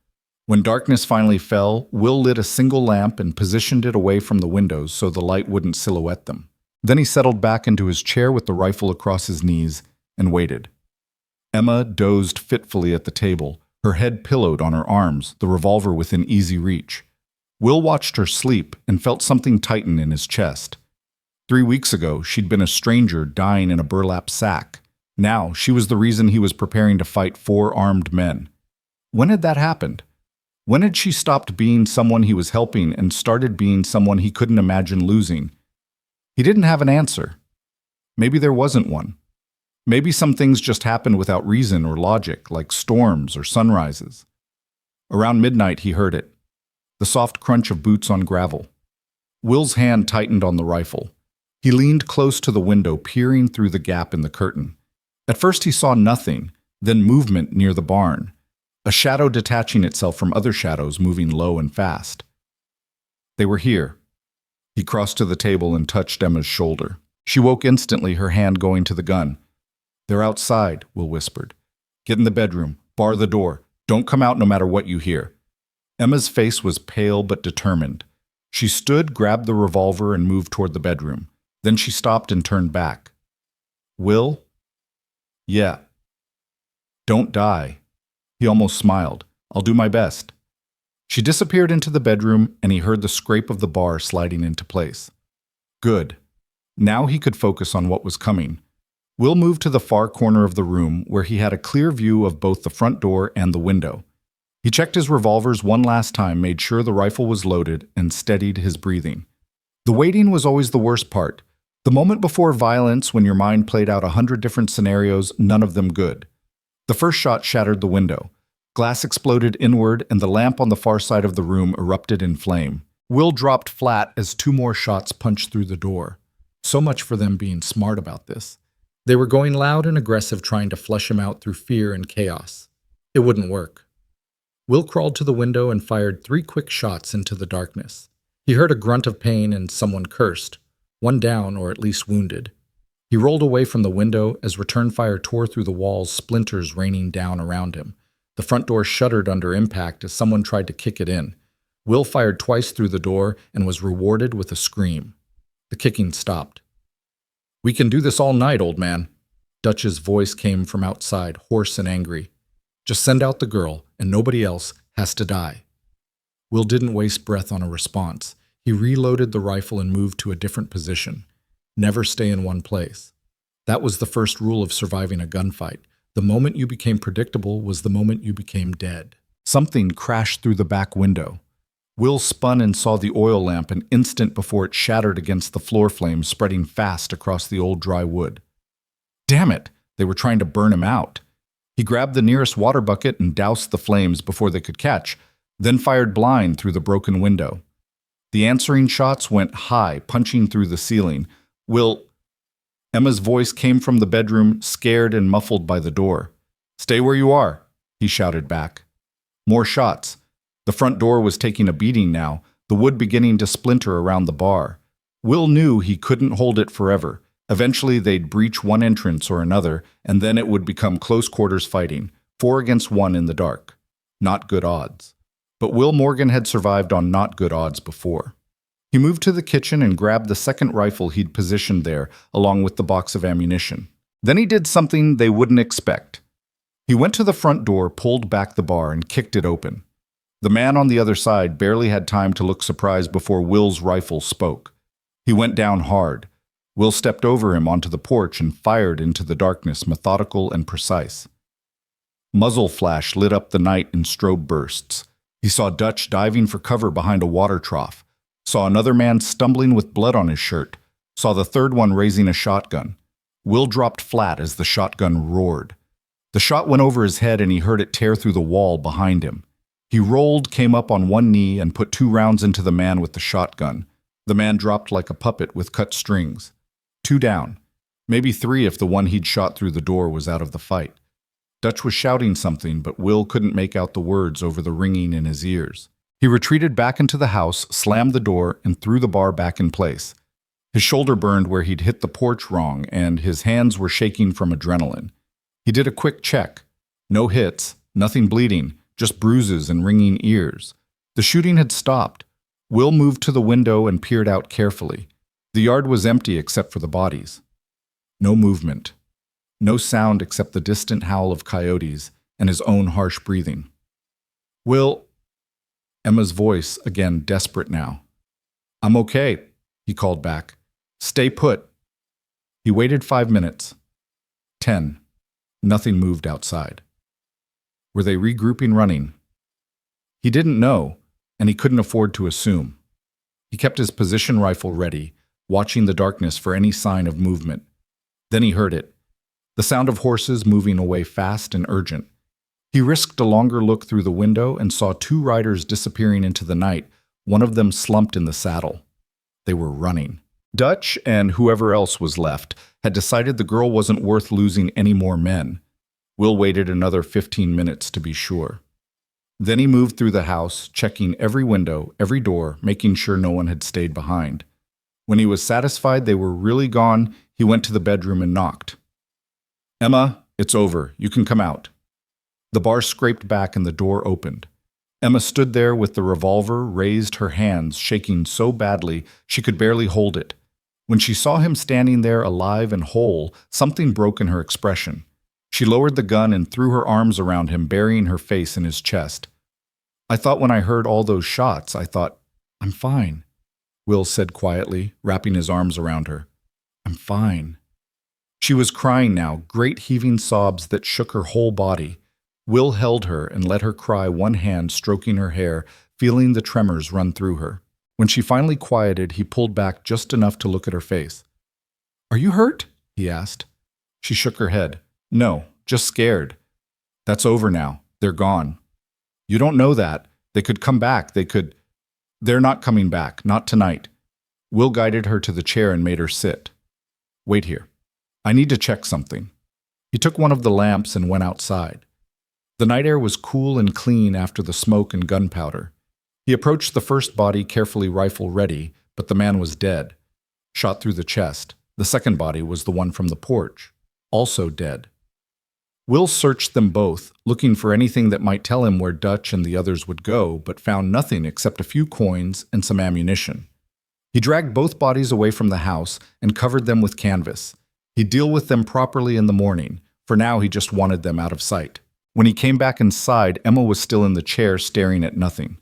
When darkness finally fell, Will lit a single lamp and positioned it away from the windows so the light wouldn't silhouette them. Then he settled back into his chair with the rifle across his knees and waited. Emma dozed fitfully at the table, her head pillowed on her arms, the revolver within easy reach. Will watched her sleep and felt something tighten in his chest. 3 weeks ago, she'd been a stranger dying in a burlap sack. Now, she was the reason he was preparing to fight 4 armed men. When had that happened? When had she stopped being someone he was helping and started being someone he couldn't imagine losing? He didn't have an answer. Maybe there wasn't one. Maybe some things just happened without reason or logic, like storms or sunrises. Around midnight, he heard it. The soft crunch of boots on gravel. Will's hand tightened on the rifle. He leaned close to the window, peering through the gap in the curtain. At first he saw nothing, then movement near the barn, a shadow detaching itself from other shadows moving low and fast. They were here. He crossed to the table and touched Emma's shoulder. She woke instantly, her hand going to the gun. "They're outside," Will whispered. "Get in the bedroom. Bar the door. Don't come out no matter what you hear." Emma's face was pale but determined. She stood, grabbed the revolver, and moved toward the bedroom. Then she stopped and turned back. "Will?" "Yeah." "Don't die." He almost smiled. "I'll do my best." She disappeared into the bedroom, and he heard the scrape of the bar sliding into place. Good. Now he could focus on what was coming. Will moved to the far corner of the room, where he had a clear view of both the front door and the window. He checked his revolvers one last time, made sure the rifle was loaded, and steadied his breathing. The waiting was always the worst part. The moment before violence, when your mind played out 100 different scenarios, none of them good. The first shot shattered the window. Glass exploded inward, and the lamp on the far side of the room erupted in flame. Will dropped flat as 2 more shots punched through the door. So much for them being smart about this. They were going loud and aggressive, trying to flush him out through fear and chaos. It wouldn't work. Will crawled to the window and fired 3 quick shots into the darkness. He heard a grunt of pain and someone cursed. One down, or at least wounded. He rolled away from the window as return fire tore through the walls, splinters raining down around him. The front door shuddered under impact as someone tried to kick it in. Will fired twice through the door and was rewarded with a scream. The kicking stopped. "We can do this all night, old man." Dutch's voice came from outside, hoarse and angry. "Just send out the girl, and nobody else has to die." Will didn't waste breath on a response. He reloaded the rifle and moved to a different position. Never stay in one place. That was the first rule of surviving a gunfight. The moment you became predictable was the moment you became dead. Something crashed through the back window. Will spun and saw the oil lamp an instant before it shattered against the floor flames, spreading fast across the old dry wood. Damn it! They were trying to burn him out. He grabbed the nearest water bucket and doused the flames before they could catch, then fired blind through the broken window. The answering shots went high, punching through the ceiling. Emma's voice came from the bedroom, scared and muffled by the door. "Stay where you are," he shouted back. More shots. The front door was taking a beating now, the wood beginning to splinter around the bar. Will knew he couldn't hold it forever. Eventually they'd breach one entrance or another, and then it would become close quarters fighting, 4 against 1 in the dark. Not good odds. But Will Morgan had survived on not good odds before. He moved to the kitchen and grabbed the second rifle he'd positioned there, along with the box of ammunition. Then he did something they wouldn't expect. He went to the front door, pulled back the bar, and kicked it open. The man on the other side barely had time to look surprised before Will's rifle spoke. He went down hard. Will stepped over him onto the porch and fired into the darkness, methodical and precise. Muzzle flash lit up the night in strobe bursts. He saw Dutch diving for cover behind a water trough, saw another man stumbling with blood on his shirt, saw the third one raising a shotgun. Will dropped flat as the shotgun roared. The shot went over his head and he heard it tear through the wall behind him. He rolled, came up on one knee, and put 2 rounds into the man with the shotgun. The man dropped like a puppet with cut strings. 2 down. Maybe 3 if the one he'd shot through the door was out of the fight. Dutch was shouting something, but Will couldn't make out the words over the ringing in his ears. He retreated back into the house, slammed the door, and threw the bar back in place. His shoulder burned where he'd hit the porch wrong, and his hands were shaking from adrenaline. He did a quick check. No hits, nothing bleeding, just bruises and ringing ears. The shooting had stopped. Will moved to the window and peered out carefully. The yard was empty except for the bodies. No movement. No sound except the distant howl of coyotes and his own harsh breathing. Will... Emma's voice, again desperate now. "I'm okay," he called back. "Stay put." He waited 5 minutes. 10. Nothing moved outside. Were they regrouping, running? He didn't know, and he couldn't afford to assume. He kept his position rifle ready, watching the darkness for any sign of movement. Then he heard it. The sound of horses moving away fast and urgent. He risked a longer look through the window and saw 2 riders disappearing into the night, one of them slumped in the saddle. They were running. Dutch, and whoever else was left, had decided the girl wasn't worth losing any more men. Will waited another 15 minutes to be sure. Then he moved through the house, checking every window, every door, making sure no one had stayed behind. When he was satisfied they were really gone, he went to the bedroom and knocked. "Emma, it's over. You can come out." The bar scraped back and the door opened. Emma stood there with the revolver raised, her hands shaking so badly she could barely hold it. When she saw him standing there alive and whole, something broke in her expression. She lowered the gun and threw her arms around him, burying her face in his chest. "I thought when I heard all those shots, I thought, I'm fine," Will said quietly, wrapping his arms around her. "I'm fine." She was crying now, great heaving sobs that shook her whole body. Will held her and let her cry, one hand stroking her hair, feeling the tremors run through her. When she finally quieted, he pulled back just enough to look at her face. "Are you hurt?" he asked. She shook her head. "No, just scared." "That's over now. They're gone." "You don't know that. They could come back. They're not coming back. Not tonight." Will guided her to the chair and made her sit. "Wait here. I need to check something." He took one of the lamps and went outside. The night air was cool and clean after the smoke and gunpowder. He approached the first body, carefully rifle ready, but the man was dead. Shot through the chest. The second body was the one from the porch, also dead. Will searched them both, looking for anything that might tell him where Dutch and the others would go, but found nothing except a few coins and some ammunition. He dragged both bodies away from the house and covered them with canvas. He'd deal with them properly in the morning. For now, he just wanted them out of sight. When he came back inside, Emma was still in the chair staring at nothing.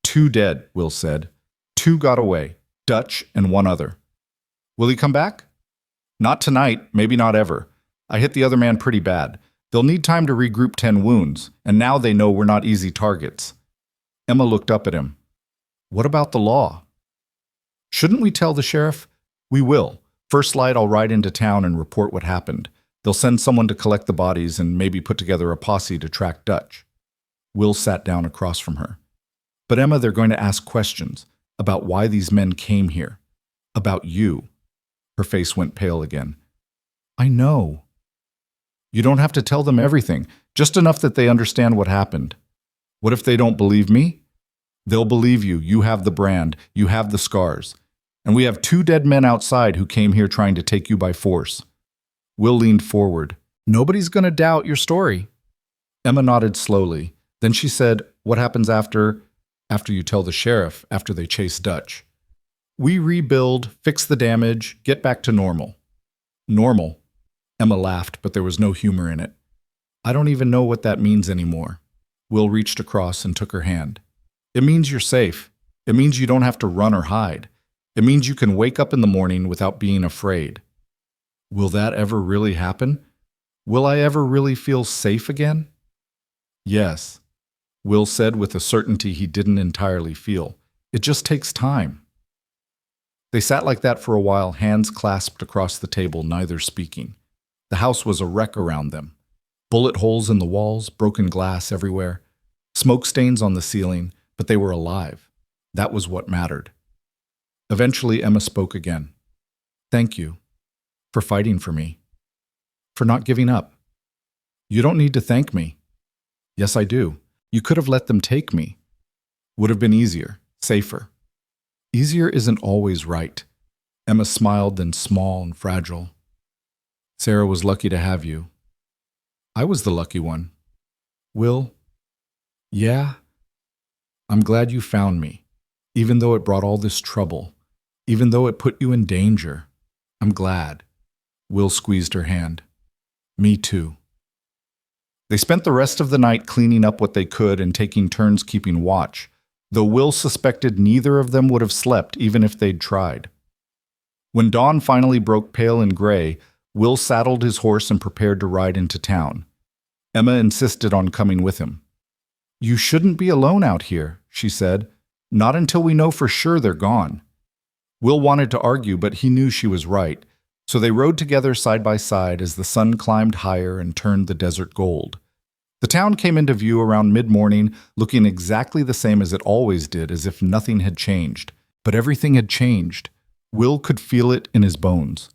2 dead, Will said. 2 got away, Dutch and 1 other. "Will he come back?" "Not tonight, maybe not ever. I hit the other man pretty bad. They'll need time to regroup 10 wounds, and now they know we're not easy targets." Emma looked up at him. "What about the law?" "Shouldn't we tell the sheriff?" "We will. First light, I'll ride into town and report what happened. They'll send someone to collect the bodies and maybe put together a posse to track Dutch." Will sat down across from her. "But Emma, they're going to ask questions about why these men came here. About you." Her face went pale again. "I know." "You don't have to tell them everything, just enough that they understand what happened." "What if they don't believe me?" "They'll believe you. You have the brand. You have the scars. And we have 2 dead men outside who came here trying to take you by force." Will leaned forward. "Nobody's going to doubt your story." Emma nodded slowly. Then she said, "What happens after you tell the sheriff, after they chase Dutch?" "We rebuild, fix the damage, get back to normal." "Normal?" Emma laughed, but there was no humor in it. "I don't even know what that means anymore." Will reached across and took her hand. "It means you're safe. It means you don't have to run or hide. It means you can wake up in the morning without being afraid." "Will that ever really happen? Will I ever really feel safe again?" "Yes," Will said with a certainty he didn't entirely feel. "It just takes time." They sat like that for a while, hands clasped across the table, neither speaking. The house was a wreck around them. Bullet holes in the walls, broken glass everywhere, smoke stains on the ceiling, but they were alive. That was what mattered. Eventually, Emma spoke again. "Thank you. for fighting for me, for not giving up. You don't need to thank me. Yes, I do. You could have let them take me. Would have been easier, safer. Easier isn't always right. Emma smiled, then small and fragile. Sarah was lucky to have you. I was the lucky one. Will? Yeah? I'm glad you found me, even though it brought all this trouble, even though it put you in danger. I'm glad. Will squeezed her hand. Me too. They spent the rest of the night cleaning up what they could and taking turns keeping watch, though Will suspected neither of them would have slept even if they'd tried. When dawn finally broke pale and gray, Will saddled his horse and prepared to ride into town. Emma insisted on coming with him. You shouldn't be alone out here, she said. Not until we know for sure they're gone. Will wanted to argue, but he knew she was right, so they rode together side by side as the sun climbed higher and turned the desert gold. The town came into view around mid-morning, looking exactly the same as it always did, as if nothing had changed. But everything had changed. Will could feel it in his bones.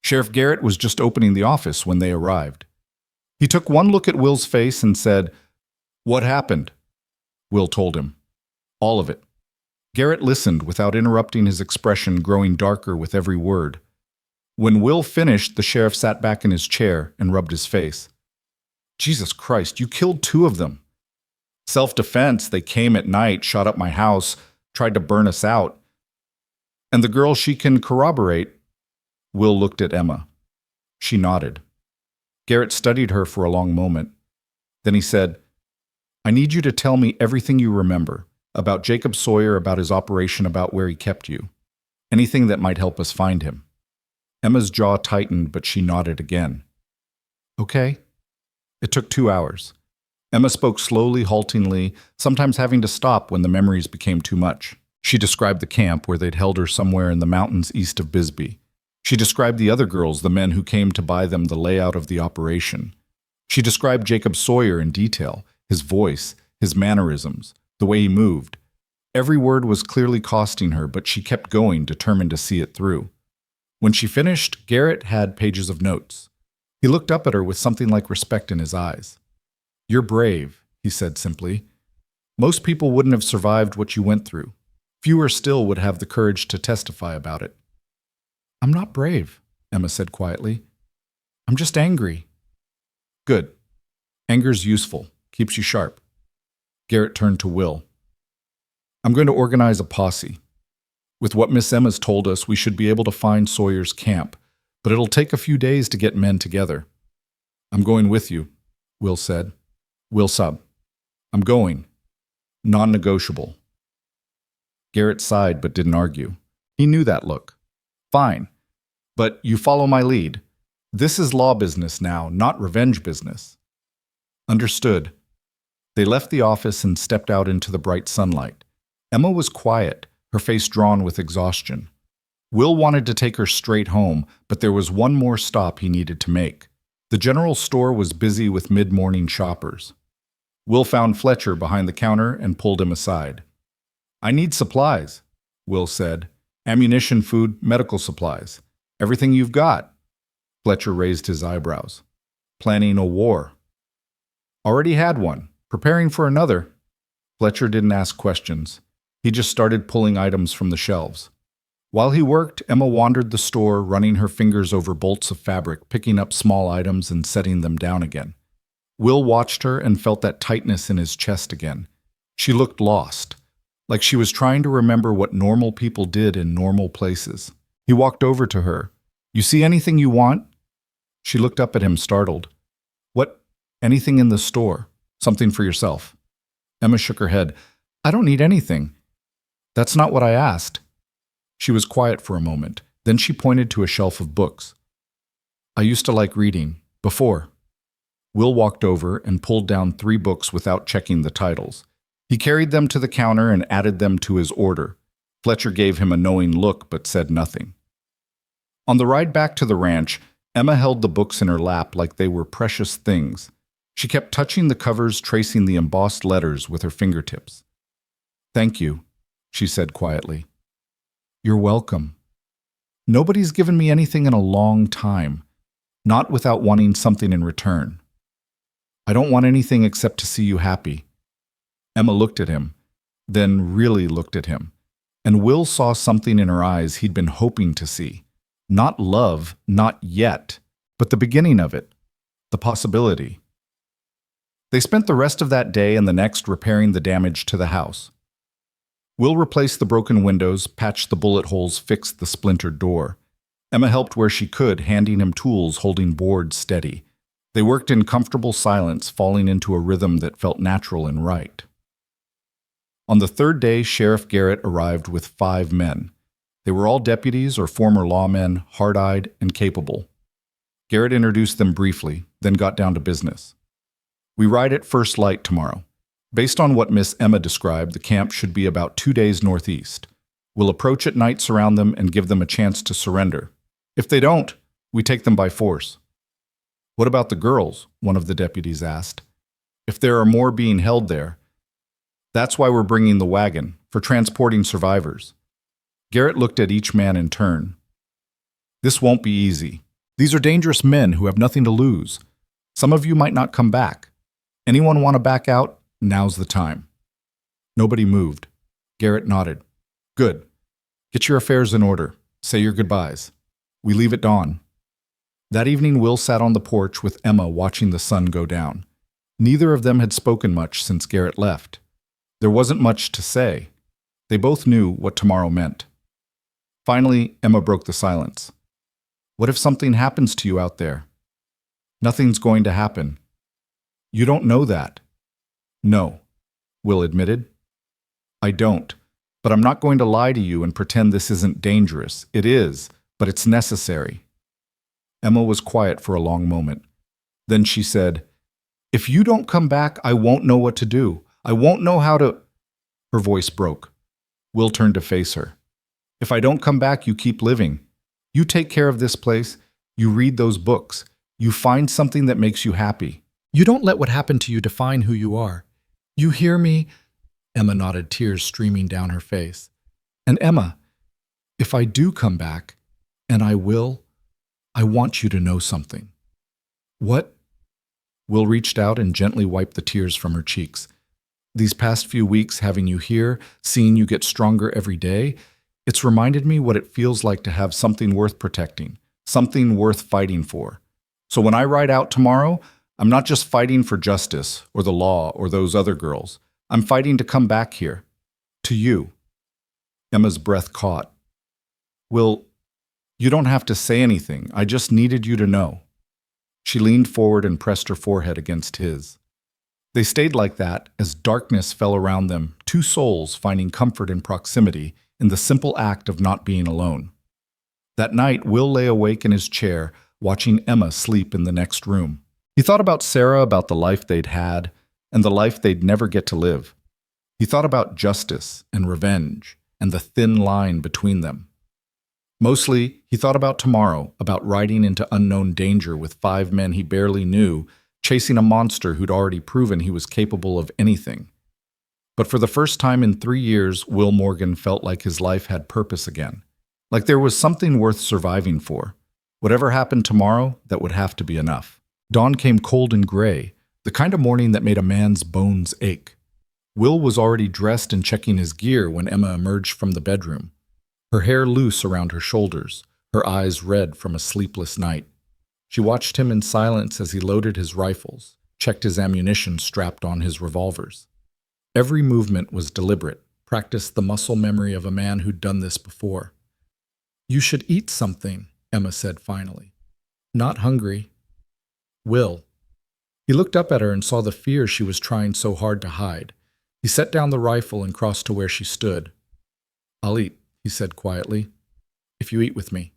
Sheriff Garrett was just opening the office when they arrived. He took one look at Will's face and said, "What happened?" Will told him. All of it. Garrett listened without interrupting, his expression growing darker with every word. When Will finished, the sheriff sat back in his chair and rubbed his face. Jesus Christ, you killed 2 of them. Self-defense, they came at night, shot up my house, tried to burn us out. And the girl, she can corroborate. Will looked at Emma. She nodded. Garrett studied her for a long moment. Then he said, I need you to tell me everything you remember, about Jacob Sawyer, about his operation, about where he kept you. Anything that might help us find him. Emma's jaw tightened, but she nodded again. Okay. It took 2 hours. Emma spoke slowly, haltingly, sometimes having to stop when the memories became too much. She described the camp where they'd held her somewhere in the mountains east of Bisbee. She described the other girls, the men who came to buy them, the layout of the operation. She described Jacob Sawyer in detail, his voice, his mannerisms, the way he moved. Every word was clearly costing her, but she kept going, determined to see it through. When she finished, Garrett had pages of notes. He looked up at her with something like respect in his eyes. You're brave, he said simply. Most people wouldn't have survived what you went through. Fewer still would have the courage to testify about it. I'm not brave, Emma said quietly. I'm just angry. Good. Anger's useful, keeps you sharp. Garrett turned to Will. I'm going to organize a posse. With what Miss Emma's told us, we should be able to find Sawyer's camp, but it'll take a few days to get men together. I'm going with you, Will said. Will sub. I'm going. Non-negotiable. Garrett sighed but didn't argue. He knew that look. Fine. But you follow my lead. This is law business now, not revenge business. Understood. They left the office and stepped out into the bright sunlight. Emma was quiet, her face drawn with exhaustion. Will wanted to take her straight home, but there was one more stop he needed to make. The general store was busy with mid-morning shoppers. Will found Fletcher behind the counter and pulled him aside. I need supplies, Will said. Ammunition, food, medical supplies. Everything you've got. Fletcher raised his eyebrows. Planning a war. Already had one. Preparing for another. Fletcher didn't ask questions. He just started pulling items from the shelves. While he worked, Emma wandered the store, running her fingers over bolts of fabric, picking up small items and setting them down again. Will watched her and felt that tightness in his chest again. She looked lost, like she was trying to remember what normal people did in normal places. He walked over to her. You see anything you want? She looked up at him, startled. What? Anything in the store? Something for yourself? Emma shook her head. I don't need anything. That's not what I asked. She was quiet for a moment. Then she pointed to a shelf of books. I used to like reading. Before. Will walked over and pulled down 3 books without checking the titles. He carried them to the counter and added them to his order. Fletcher gave him a knowing look but said nothing. On the ride back to the ranch, Emma held the books in her lap like they were precious things. She kept touching the covers, tracing the embossed letters with her fingertips. Thank you, she said quietly. You're welcome. Nobody's given me anything in a long time, not without wanting something in return. I don't want anything except to see you happy." Emma looked at him, then really looked at him, and Will saw something in her eyes he'd been hoping to see. Not love, not yet, but the beginning of it, the possibility. They spent the rest of that day and the next repairing the damage to the house. Will replaced the broken windows, patched the bullet holes, fixed the splintered door. Emma helped where she could, handing him tools, holding boards steady. They worked in comfortable silence, falling into a rhythm that felt natural and right. On the third day, Sheriff Garrett arrived with 5 men. They were all deputies or former lawmen, hard-eyed and capable. Garrett introduced them briefly, then got down to business. "We ride at first light tomorrow. Based on what Miss Emma described, the camp should be about 2 days northeast. We'll approach at night, surround them, and give them a chance to surrender. If they don't, we take them by force." "What about the girls?" one of the deputies asked. "If there are more being held there, that's why we're bringing the wagon, for transporting survivors." Garrett looked at each man in turn. "This won't be easy. These are dangerous men who have nothing to lose. Some of you might not come back. Anyone want to back out? Now's the time." Nobody moved. Garrett nodded. "Good. Get your affairs in order. Say your goodbyes. We leave at dawn." That evening, Will sat on the porch with Emma watching the sun go down. Neither of them had spoken much since Garrett left. There wasn't much to say. They both knew what tomorrow meant. Finally, Emma broke the silence. "What if something happens to you out there?" "Nothing's going to happen." "You don't know that." "No," Will admitted. "I don't, but I'm not going to lie to you and pretend this isn't dangerous. It is, but it's necessary." Emma was quiet for a long moment. Then she said, "If you don't come back, I won't know what to do. I won't know how to—" Her voice broke. Will turned to face her. "If I don't come back, you keep living. You take care of this place. You read those books. You find something that makes you happy. You don't let what happened to you define who you are. You hear me?" Emma nodded, tears streaming down her face. "And Emma, if I do come back, and I will, I want you to know something." "What?" Will reached out and gently wiped the tears from her cheeks. "These past few weeks, having you here, seeing you get stronger every day, it's reminded me what it feels like to have something worth protecting, something worth fighting for. So when I ride out tomorrow, I'm not just fighting for justice or the law or those other girls. I'm fighting to come back here. To you." Emma's breath caught. "Will, you don't have to say anything. I just needed you to know." She leaned forward and pressed her forehead against his. They stayed like that as darkness fell around them, 2 souls finding comfort in proximity, in the simple act of not being alone. That night, Will lay awake in his chair, watching Emma sleep in the next room. He thought about Sarah, about the life they'd had, and the life they'd never get to live. He thought about justice and revenge, and the thin line between them. Mostly, he thought about tomorrow, about riding into unknown danger with 5 men he barely knew, chasing a monster who'd already proven he was capable of anything. But for the first time in 3 years, Will Morgan felt like his life had purpose again. Like there was something worth surviving for. Whatever happened tomorrow, that would have to be enough. Dawn came cold and gray, the kind of morning that made a man's bones ache. Will was already dressed and checking his gear when Emma emerged from the bedroom. Her hair loose around her shoulders, her eyes red from a sleepless night. She watched him in silence as he loaded his rifles, checked his ammunition strapped on his revolvers. Every movement was deliberate, practiced the muscle memory of a man who'd done this before. "You should eat something," Emma said finally. "Not hungry." "Will." He looked up at her and saw the fear she was trying so hard to hide. He set down the rifle and crossed to where she stood. "I'll eat," he said quietly, "if you eat with me."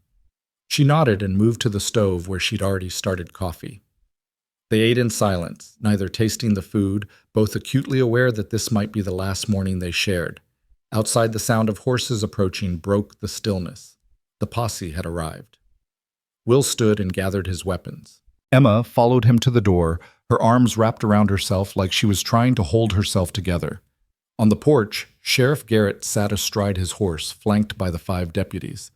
She nodded and moved to the stove where she'd already started coffee. They ate in silence, neither tasting the food, both acutely aware that this might be the last morning they shared. Outside, the sound of horses approaching broke the stillness. The posse had arrived. Will stood and gathered his weapons. Emma followed him to the door, her arms wrapped around herself like she was trying to hold herself together. On the porch, Sheriff Garrett sat astride his horse, flanked by the 5 deputies.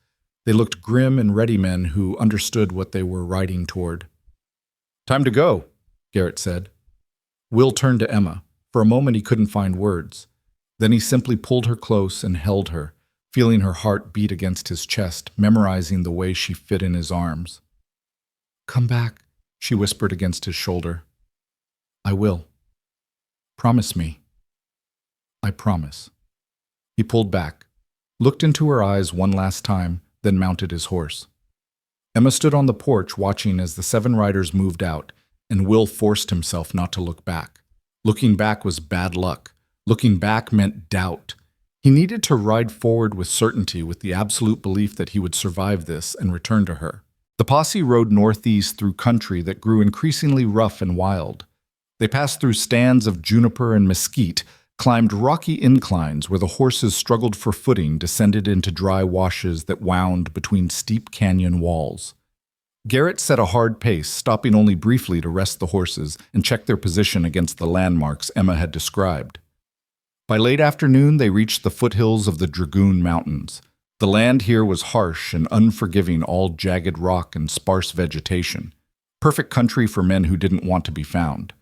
They looked grim and ready men who understood what they were riding toward. "Time to go," Garrett said. Will turned to Emma. For a moment he couldn't find words. Then he simply pulled her close and held her, feeling her heart beat against his chest, memorizing the way she fit in his arms. "Come back," she whispered against his shoulder. "I will. Promise me." "I promise." He pulled back, looked into her eyes one last time, then mounted his horse. Emma stood on the porch watching as the 7 riders moved out, and Will forced himself not to look back. Looking back was bad luck. Looking back meant doubt. He needed to ride forward with certainty, with the absolute belief that he would survive this and return to her. The posse rode northeast through country that grew increasingly rough and wild. They passed through stands of juniper and mesquite, climbed rocky inclines where the horses struggled for footing, descended into dry washes that wound between steep canyon walls. Garrett set a hard pace, stopping only briefly to rest the horses and check their position against the landmarks Emma had described. By late afternoon, they reached the foothills of the Dragoon Mountains. The land here was harsh and unforgiving, all jagged rock and sparse vegetation. Perfect country for men who didn't want to be found.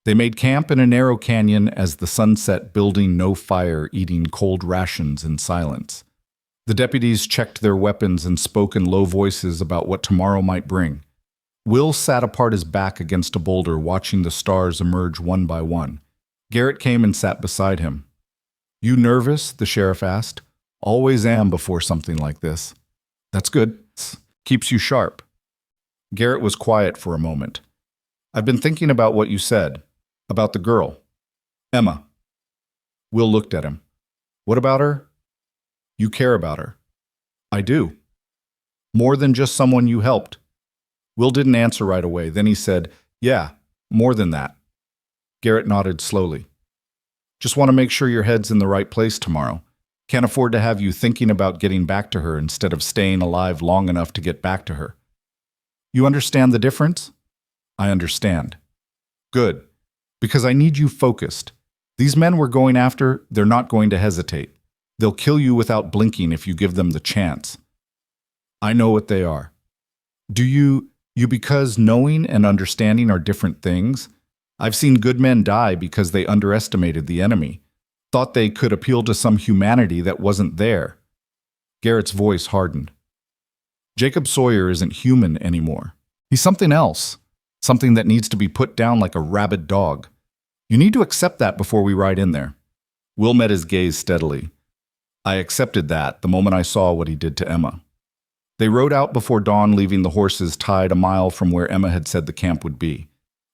They made camp in a narrow canyon as the sun set, building no fire, eating cold rations in silence. The deputies checked their weapons and spoke in low voices about what tomorrow might bring. Will sat apart his back against a boulder, watching the stars emerge one by one. Garrett came and sat beside him. "You nervous?" the sheriff asked. "Always am before something like this." "That's good. Keeps you sharp." Garrett was quiet for a moment. "I've been thinking about what you said. About the girl. Emma." Will looked at him. "What about her?" "You care about her." "I do." "More than just someone you helped?" Will didn't answer right away. Then he said, "Yeah, more than that." Garrett nodded slowly. "Just want to make sure your head's in the right place tomorrow. Can't afford to have you thinking about getting back to her instead of staying alive long enough to get back to her. You understand the difference?" "I understand." "Good. Because I need you focused. These men we're going after, they're not going to hesitate. They'll kill you without blinking if you give them the chance." "I know what they are." "Do you because knowing and understanding are different things? I've seen good men die because they underestimated the enemy, thought they could appeal to some humanity that wasn't there." Garrett's voice hardened. "Jacob Sawyer isn't human anymore. He's something else, something that needs to be put down like a rabid dog. You need to accept that before we ride in there." Will met his gaze steadily. "I accepted that the moment I saw what he did to Emma." They rode out before dawn, leaving the horses tied a mile from where Emma had said the camp would be.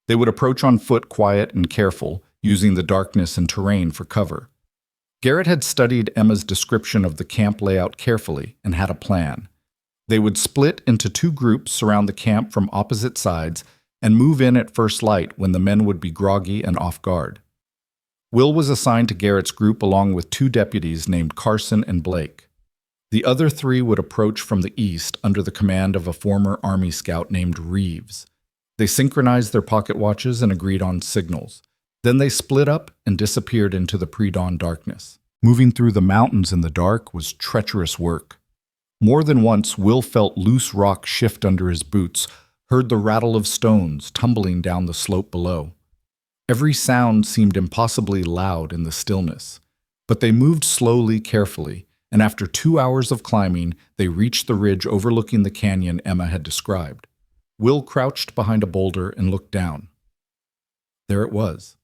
They would approach on foot, quiet and careful, using the darkness and terrain for cover. Garrett had studied Emma's description of the camp layout carefully and had a plan. They would split into 2 groups, surround the camp from opposite sides, and move in at first light when the men would be groggy and off guard. Will was assigned to Garrett's group along with 2 deputies named Carson and Blake. The other 3 would approach from the east under the command of a former Army scout named Reeves. They synchronized their pocket watches and agreed on signals. Then they split up and disappeared into the pre-dawn darkness. Moving through the mountains in the dark was treacherous work. More than once, Will felt loose rock shift under his boots, heard the rattle of stones tumbling down the slope below. Every sound seemed impossibly loud in the stillness. But they moved slowly, carefully, and after 2 hours of climbing, they reached the ridge overlooking the canyon Emma had described. Will crouched behind a boulder and looked down. There it was.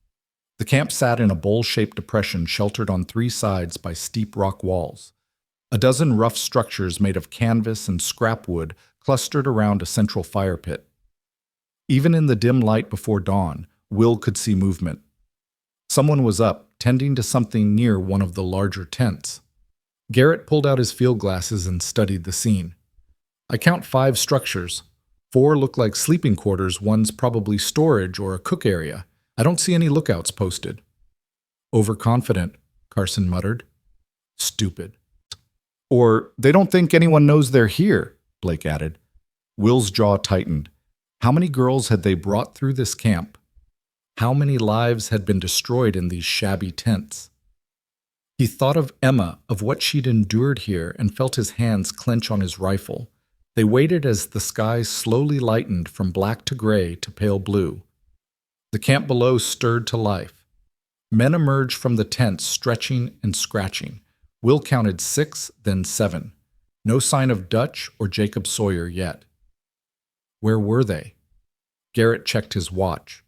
The camp sat in a bowl-shaped depression sheltered on 3 sides by steep rock walls. A dozen rough structures made of canvas and scrap wood clustered around a central fire pit. Even in the dim light before dawn, Will could see movement. Someone was up, tending to something near one of the larger tents. Garrett pulled out his field glasses and studied the scene. "I count 5 structures. 4 look like sleeping quarters, one's probably storage or a cook area. I don't see any lookouts posted." "Overconfident," Carson muttered. "Stupid." "Or they don't think anyone knows they're here," Blake added. Will's jaw tightened. How many girls had they brought through this camp? How many lives had been destroyed in these shabby tents? He thought of Emma, of what she'd endured here, and felt his hands clench on his rifle. They waited as the skies slowly lightened from black to gray to pale blue. The camp below stirred to life. Men emerged from the tents, stretching and scratching. Will counted 6, then 7. No sign of Dutch or Jacob Sawyer yet. Where were they? Garrett checked his watch.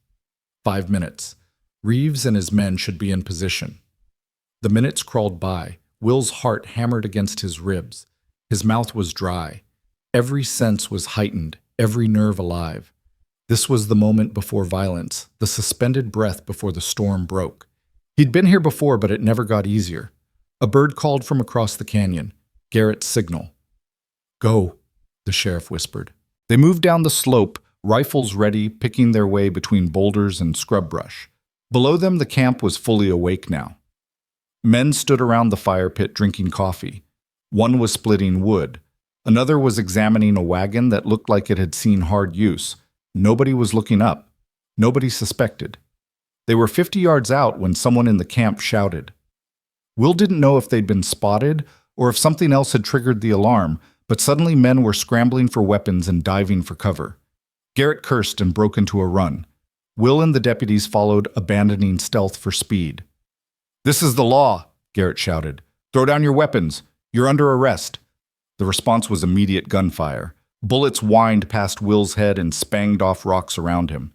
5 minutes. Reeves and his men should be in position. The minutes crawled by. Will's heart hammered against his ribs. His mouth was dry. Every sense was heightened, every nerve alive. This was the moment before violence, the suspended breath before the storm broke. He'd been here before, but it never got easier. A bird called from across the canyon. Garrett's signal. Go, the sheriff whispered. They moved down the slope, rifles ready, picking their way between boulders and scrub brush. Below them, the camp was fully awake now. Men stood around the fire pit drinking coffee. One was splitting wood. Another was examining a wagon that looked like it had seen hard use. Nobody was looking up. Nobody suspected. They were 50 yards out when someone in the camp shouted. Will didn't know if they'd been spotted or if something else had triggered the alarm, but suddenly men were scrambling for weapons and diving for cover. Garrett cursed and broke into a run. Will and the deputies followed, abandoning stealth for speed. "This is the law," Garrett shouted. "Throw down your weapons. You're under arrest." The response was immediate gunfire. Bullets whined past Will's head and spanged off rocks around him.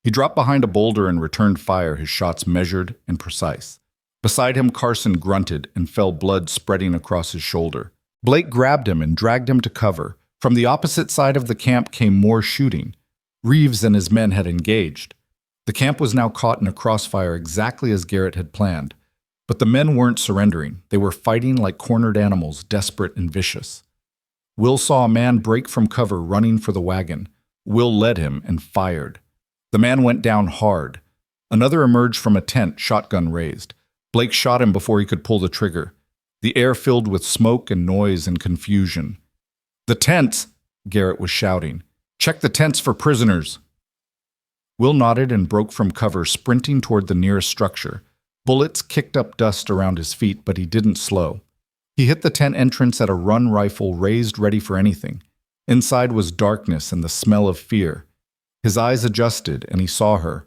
He dropped behind a boulder and returned fire, his shots measured and precise. Beside him, Carson grunted and felt blood spreading across his shoulder. Blake grabbed him and dragged him to cover. From the opposite side of the camp came more shooting. Reeves and his men had engaged. The camp was now caught in a crossfire exactly as Garrett had planned. But the men weren't surrendering. They were fighting like cornered animals, desperate and vicious. Will saw a man break from cover running for the wagon. Will led him and fired. The man went down hard. Another emerged from a tent, shotgun raised. Blake shot him before he could pull the trigger. The air filled with smoke and noise and confusion. "The tents!" Garrett was shouting. "Check the tents for prisoners!" Will nodded and broke from cover, sprinting toward the nearest structure. Bullets kicked up dust around his feet, but he didn't slow. He hit the tent entrance at a run, rifle raised ready for anything. Inside was darkness and the smell of fear. His eyes adjusted, and he saw her.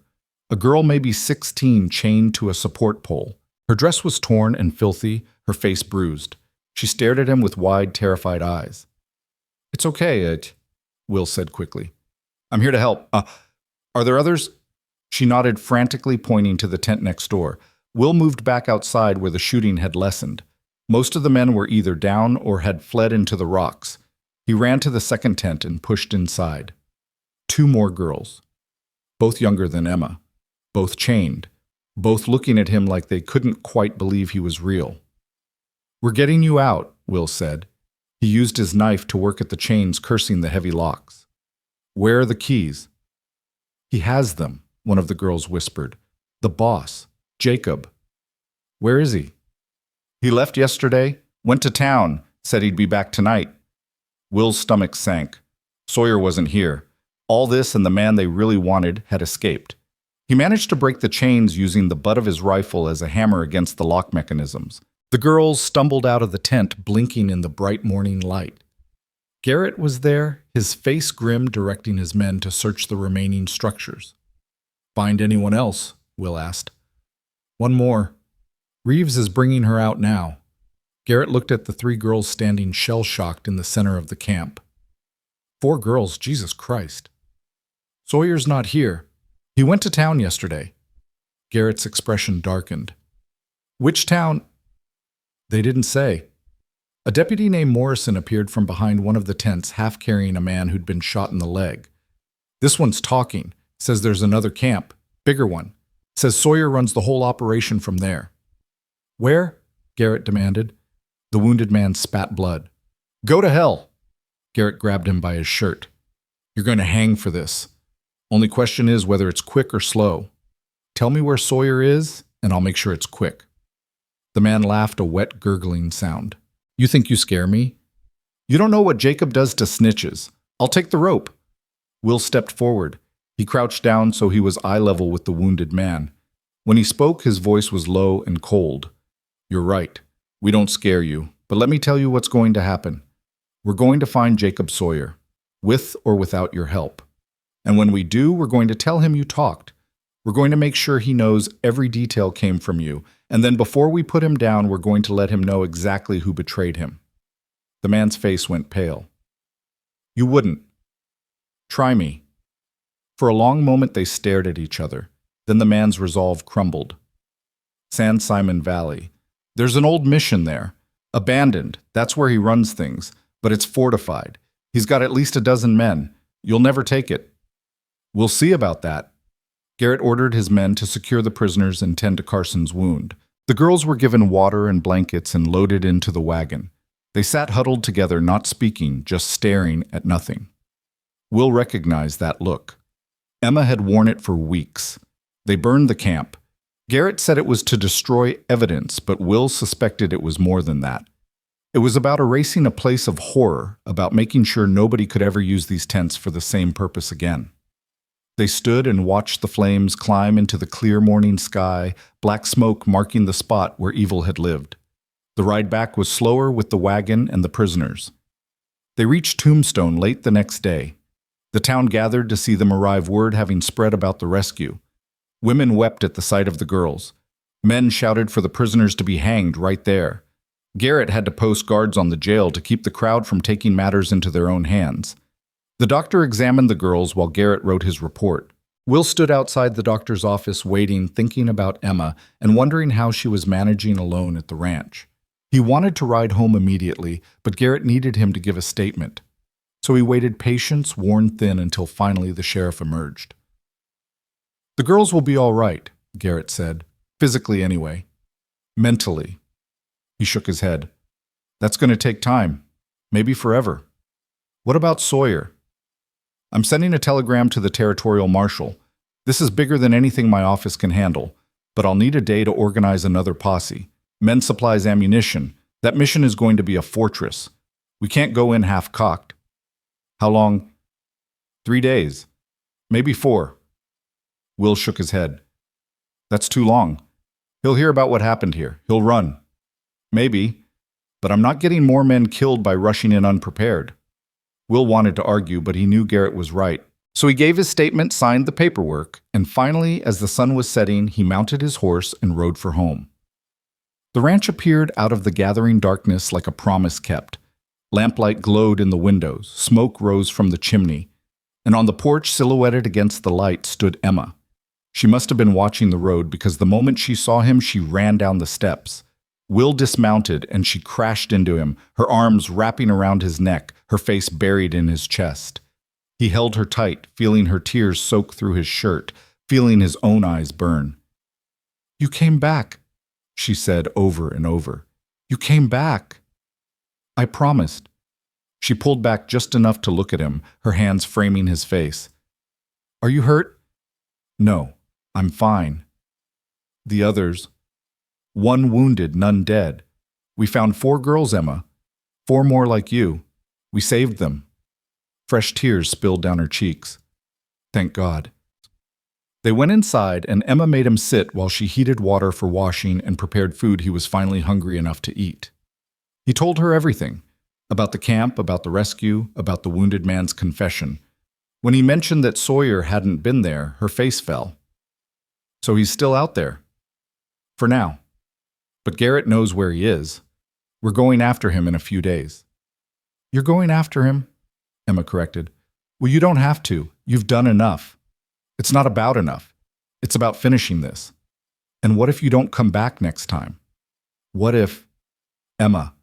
A girl maybe 16 chained to a support pole. Her dress was torn and filthy, her face bruised. She stared at him with wide, terrified eyes. "It's okay, Will said quickly. "I'm here to help. Are there others?" She nodded, frantically pointing to the tent next door. Will moved back outside where the shooting had lessened. Most of the men were either down or had fled into the rocks. He ran to the second tent and pushed inside. 2 more girls. Both younger than Emma. Both chained. Both looking at him like they couldn't quite believe he was real. "We're getting you out," Will said. He used his knife to work at the chains, cursing the heavy locks. "Where are the keys?" "He has them," one of the girls whispered. "The boss, Jacob." "Where is he?" "He left yesterday, went to town, said he'd be back tonight." Will's stomach sank. Sawyer wasn't here. All this and the man they really wanted had escaped. He managed to break the chains using the butt of his rifle as a hammer against the lock mechanisms. The girls stumbled out of the tent, blinking in the bright morning light. Garrett was there, his face grim, directing his men to search the remaining structures. "Find anyone else?" Will asked. "One more. Reeves is bringing her out now." Garrett looked at the 3 girls standing shell-shocked in the center of the camp. 4 girls, Jesus Christ. "Sawyer's not here. He went to town yesterday." Garrett's expression darkened. "Which town?" "They didn't say." A deputy named Morrison appeared from behind one of the tents, half carrying a man who'd been shot in the leg. "This one's talking. Says there's another camp. Bigger one. Says Sawyer runs the whole operation from there." "Where?" Garrett demanded. The wounded man spat blood. "Go to hell." Garrett grabbed him by his shirt. "You're going to hang for this. Only question is whether it's quick or slow. Tell me where Sawyer is, and I'll make sure it's quick." The man laughed, a wet, gurgling sound. "You think you scare me? You don't know what Jacob does to snitches. I'll take the rope." Will stepped forward. He crouched down so he was eye level with the wounded man. When he spoke, his voice was low and cold. You're right. We don't scare you, but let me tell you what's going to happen. We're going to find Jacob Sawyer, with or without your help. And when we do, we're going to tell him you talked. We're going to make sure he knows every detail came from you, and then before we put him down, we're going to let him know exactly who betrayed him." The man's face went pale. "You wouldn't. Try me." For a long moment they stared at each other. Then the man's resolve crumbled. "San Simon Valley. There's an old mission there. Abandoned. That's where he runs things. But it's fortified. He's got at least a dozen men. You'll never take it." "We'll see about that." Garrett ordered his men to secure the prisoners and tend to Carson's wound. The girls were given water and blankets and loaded into the wagon. They sat huddled together, not speaking, just staring at nothing. Will recognized that look. Emma had worn it for weeks. They burned the camp. Garrett said it was to destroy evidence, but Will suspected it was more than that. It was about erasing a place of horror, about making sure nobody could ever use these tents for the same purpose again. They stood and watched the flames climb into the clear morning sky, black smoke marking the spot where evil had lived. The ride back was slower with the wagon and the prisoners. They reached Tombstone late the next day. The town gathered to see them arrive, word having spread about the rescue. Women wept at the sight of the girls. Men shouted for the prisoners to be hanged right there. Garrett had to post guards on the jail to keep the crowd from taking matters into their own hands. The doctor examined the girls while Garrett wrote his report. Will stood outside the doctor's office waiting, thinking about Emma and wondering how she was managing alone at the ranch. He wanted to ride home immediately, but Garrett needed him to give a statement. So he waited, patience worn thin, until finally the sheriff emerged. "The girls will be all right," Garrett said. "Physically, anyway. Mentally." He shook his head. "That's going to take time. Maybe forever." "What about Sawyer?" "I'm sending a telegram to the territorial marshal. This is bigger than anything my office can handle, but I'll need a day to organize another posse. Men, supplies, ammunition. That mission is going to be a fortress. We can't go in half-cocked." "How long?" 3 days. Maybe 4. Will shook his head. "That's too long. He'll hear about what happened here. He'll run." "Maybe, but I'm not getting more men killed by rushing in unprepared." Will wanted to argue, but he knew Garrett was right. So he gave his statement, signed the paperwork, and finally, as the sun was setting, he mounted his horse and rode for home. The ranch appeared out of the gathering darkness like a promise kept. Lamplight glowed in the windows, smoke rose from the chimney, and on the porch, silhouetted against the light, stood Emma. She must have been watching the road, because the moment she saw him, she ran down the steps. Will dismounted, and she crashed into him, her arms wrapping around his neck, her face buried in his chest. He held her tight, feeling her tears soak through his shirt, feeling his own eyes burn. "You came back," she said over and over. "You came back." "I promised." She pulled back just enough to look at him, her hands framing his face. "Are you hurt?" "No, I'm fine." "The others?" "One wounded, none dead. We found 4 girls, Emma. 4 more like you. We saved them." Fresh tears spilled down her cheeks. "Thank God." They went inside, and Emma made him sit while she heated water for washing and prepared food he was finally hungry enough to eat. He told her everything, about the camp, about the rescue, about the wounded man's confession. When he mentioned that Sawyer hadn't been there, her face fell. "So he's still out there?" "For now. But Garrett knows where he is. We're going after him in a few days." "You're going after him?" Emma corrected. "Well, you don't have to. You've done enough. It's not about enough. It's about finishing this. And what if you don't come back next time? What if—" "Emma."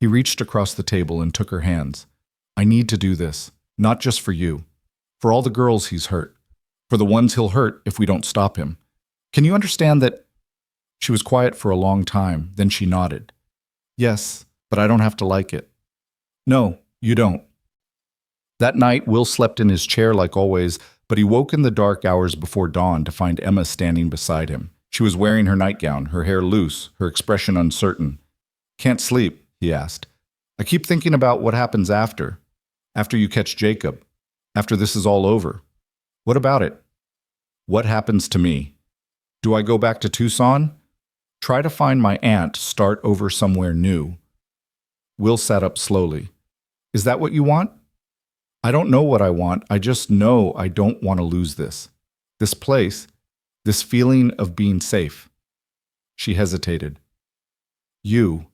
He reached across the table and took her hands. "I need to do this, not just for you. For all the girls he's hurt. For the ones he'll hurt if we don't stop him. Can you understand that—" She was quiet for a long time, then she nodded. "Yes, but I don't have to like it." "No, you don't." That night, Will slept in his chair like always, but he woke in the dark hours before dawn to find Emma standing beside him. She was wearing her nightgown, her hair loose, her expression uncertain. "Can't sleep?" he asked. "I keep thinking about what happens after you catch Jacob, after this is all over. What about it? What happens to me? Do I go back to Tucson? Try to find my aunt, start over somewhere new. Will sat up slowly. Is that what you want? I don't know what I want. I just know I don't want to lose this. This place, this feeling of being safe. She hesitated. You.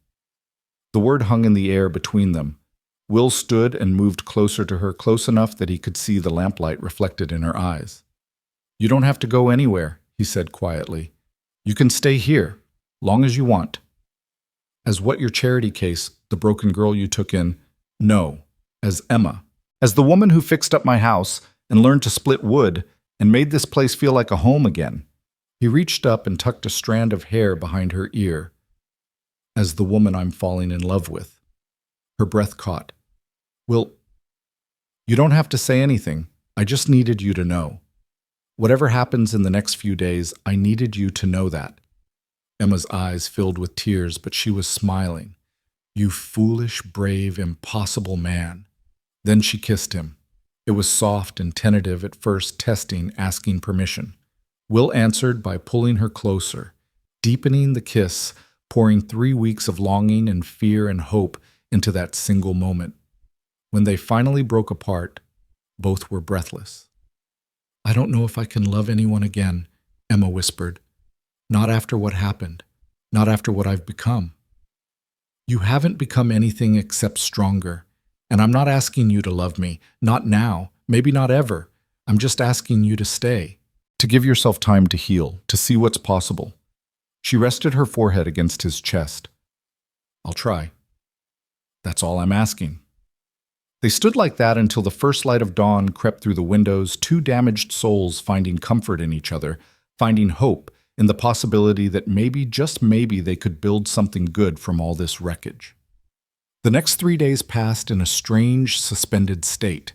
The word hung in the air between them. Will stood and moved closer to her, close enough that he could see the lamplight reflected in her eyes. You don't have to go anywhere, he said quietly. You can stay here, long as you want. As what, your charity case, the broken girl you took in? No, as Emma. As the woman who fixed up my house and learned to split wood and made this place feel like a home again. He reached up and tucked a strand of hair behind her ear. As the woman I'm falling in love with. Her breath caught. Will, you don't have to say anything. I just needed you to know. Whatever happens in the next few days, I needed you to know that. Emma's eyes filled with tears, but she was smiling. You foolish, brave, impossible man. Then she kissed him. It was soft and tentative at first, testing, asking permission. Will answered by pulling her closer, deepening the kiss, pouring 3 weeks of longing and fear and hope into that single moment. When they finally broke apart, both were breathless. I don't know if I can love anyone again, Emma whispered. Not after what happened, not after what I've become. You haven't become anything except stronger, and I'm not asking you to love me, not now, maybe not ever. I'm just asking you to stay, to give yourself time to heal, to see what's possible. She rested her forehead against his chest. I'll try. That's all I'm asking. They stood like that until the first light of dawn crept through the windows, two damaged souls finding comfort in each other, finding hope in the possibility that maybe, just maybe, they could build something good from all this wreckage. The next 3 days passed in a strange, suspended state.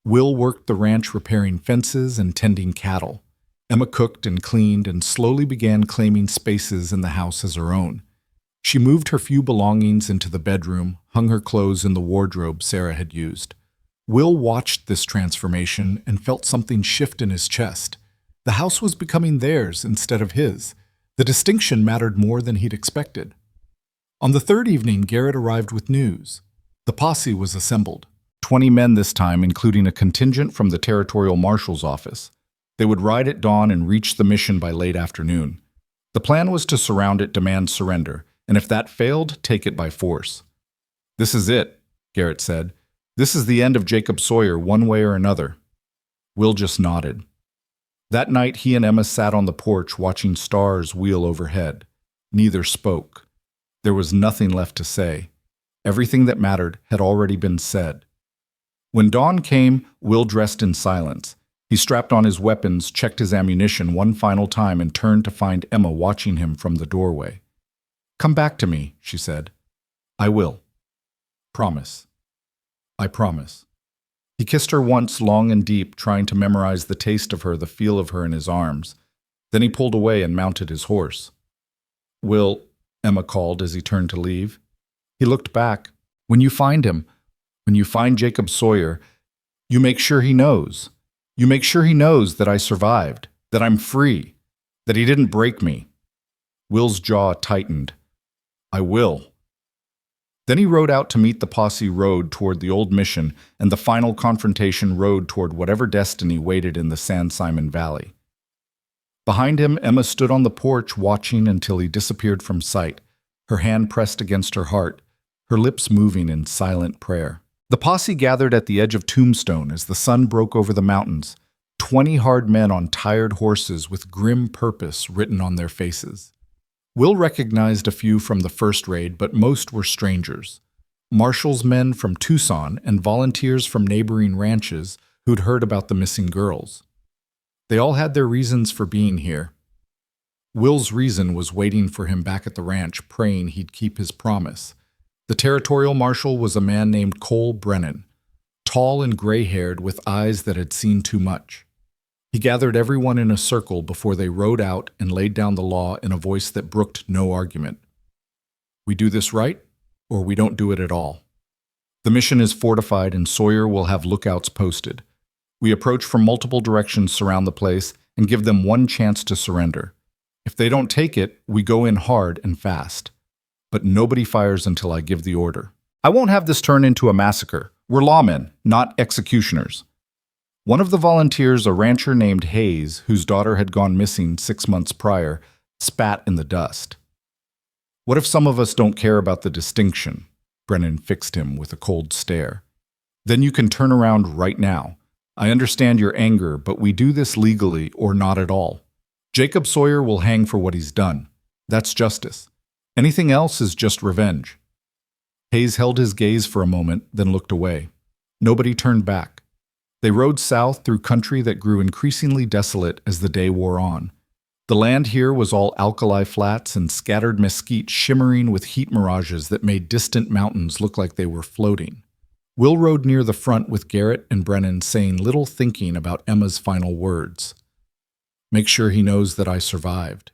Will worked the ranch repairing fences and tending cattle. Emma cooked and cleaned and slowly began claiming spaces in the house as her own. She moved her few belongings into the bedroom, hung her clothes in the wardrobe Sarah had used. Will watched this transformation and felt something shift in his chest. The house was becoming theirs instead of his. The distinction mattered more than he'd expected. On the third evening, Garrett arrived with news. The posse was assembled. 20 men this time, including a contingent from the territorial marshal's office. They would ride at dawn and reach the mission by late afternoon. The plan was to surround it, demand surrender, and if that failed, take it by force. This is it, Garrett said. This is the end of Jacob Sawyer, one way or another. Will just nodded. That night, he and Emma sat on the porch watching stars wheel overhead. Neither spoke. There was nothing left to say. Everything that mattered had already been said. When dawn came, Will dressed in silence. He strapped on his weapons, checked his ammunition one final time, and turned to find Emma watching him from the doorway. Come back to me, she said. I will. Promise. I promise. He kissed her once, long and deep, trying to memorize the taste of her, the feel of her in his arms. Then he pulled away and mounted his horse. Will, Emma called as he turned to leave. He looked back. When you find him, when you find Jacob Sawyer, you make sure he knows. You make sure he knows that I survived, that I'm free, that he didn't break me. Will's jaw tightened. I will. Then he rode out to meet the posse rode toward the old mission, and the final confrontation rode toward whatever destiny waited in the San Simon Valley. Behind him, Emma stood on the porch watching until he disappeared from sight, her hand pressed against her heart, her lips moving in silent prayer. The posse gathered at the edge of Tombstone as the sun broke over the mountains, 20 hard men on tired horses with grim purpose written on their faces. Will recognized a few from the first raid, but most were strangers. Marshall's men from Tucson and volunteers from neighboring ranches who'd heard about the missing girls. They all had their reasons for being here. Will's reason was waiting for him back at the ranch, praying he'd keep his promise. The territorial marshal was a man named Cole Brennan, tall and gray-haired with eyes that had seen too much. He gathered everyone in a circle before they rode out and laid down the law in a voice that brooked no argument. We do this right, or we don't do it at all. The mission is fortified and Sawyer will have lookouts posted. We approach from multiple directions, surround the place, and give them one chance to surrender. If they don't take it, we go in hard and fast. But nobody fires until I give the order. I won't have this turn into a massacre. We're lawmen, not executioners. One of the volunteers, a rancher named Hayes, whose daughter had gone missing 6 months prior, spat in the dust. What if some of us don't care about the distinction? Brennan fixed him with a cold stare. Then you can turn around right now. I understand your anger, but we do this legally or not at all. Jacob Sawyer will hang for what he's done. That's justice. Anything else is just revenge. Hayes held his gaze for a moment, then looked away. Nobody turned back. They rode south through country that grew increasingly desolate as the day wore on. The land here was all alkali flats and scattered mesquite shimmering with heat mirages that made distant mountains look like they were floating. Will rode near the front with Garrett and Brennan saying little thinking about Emma's final words. Make sure he knows that I survived.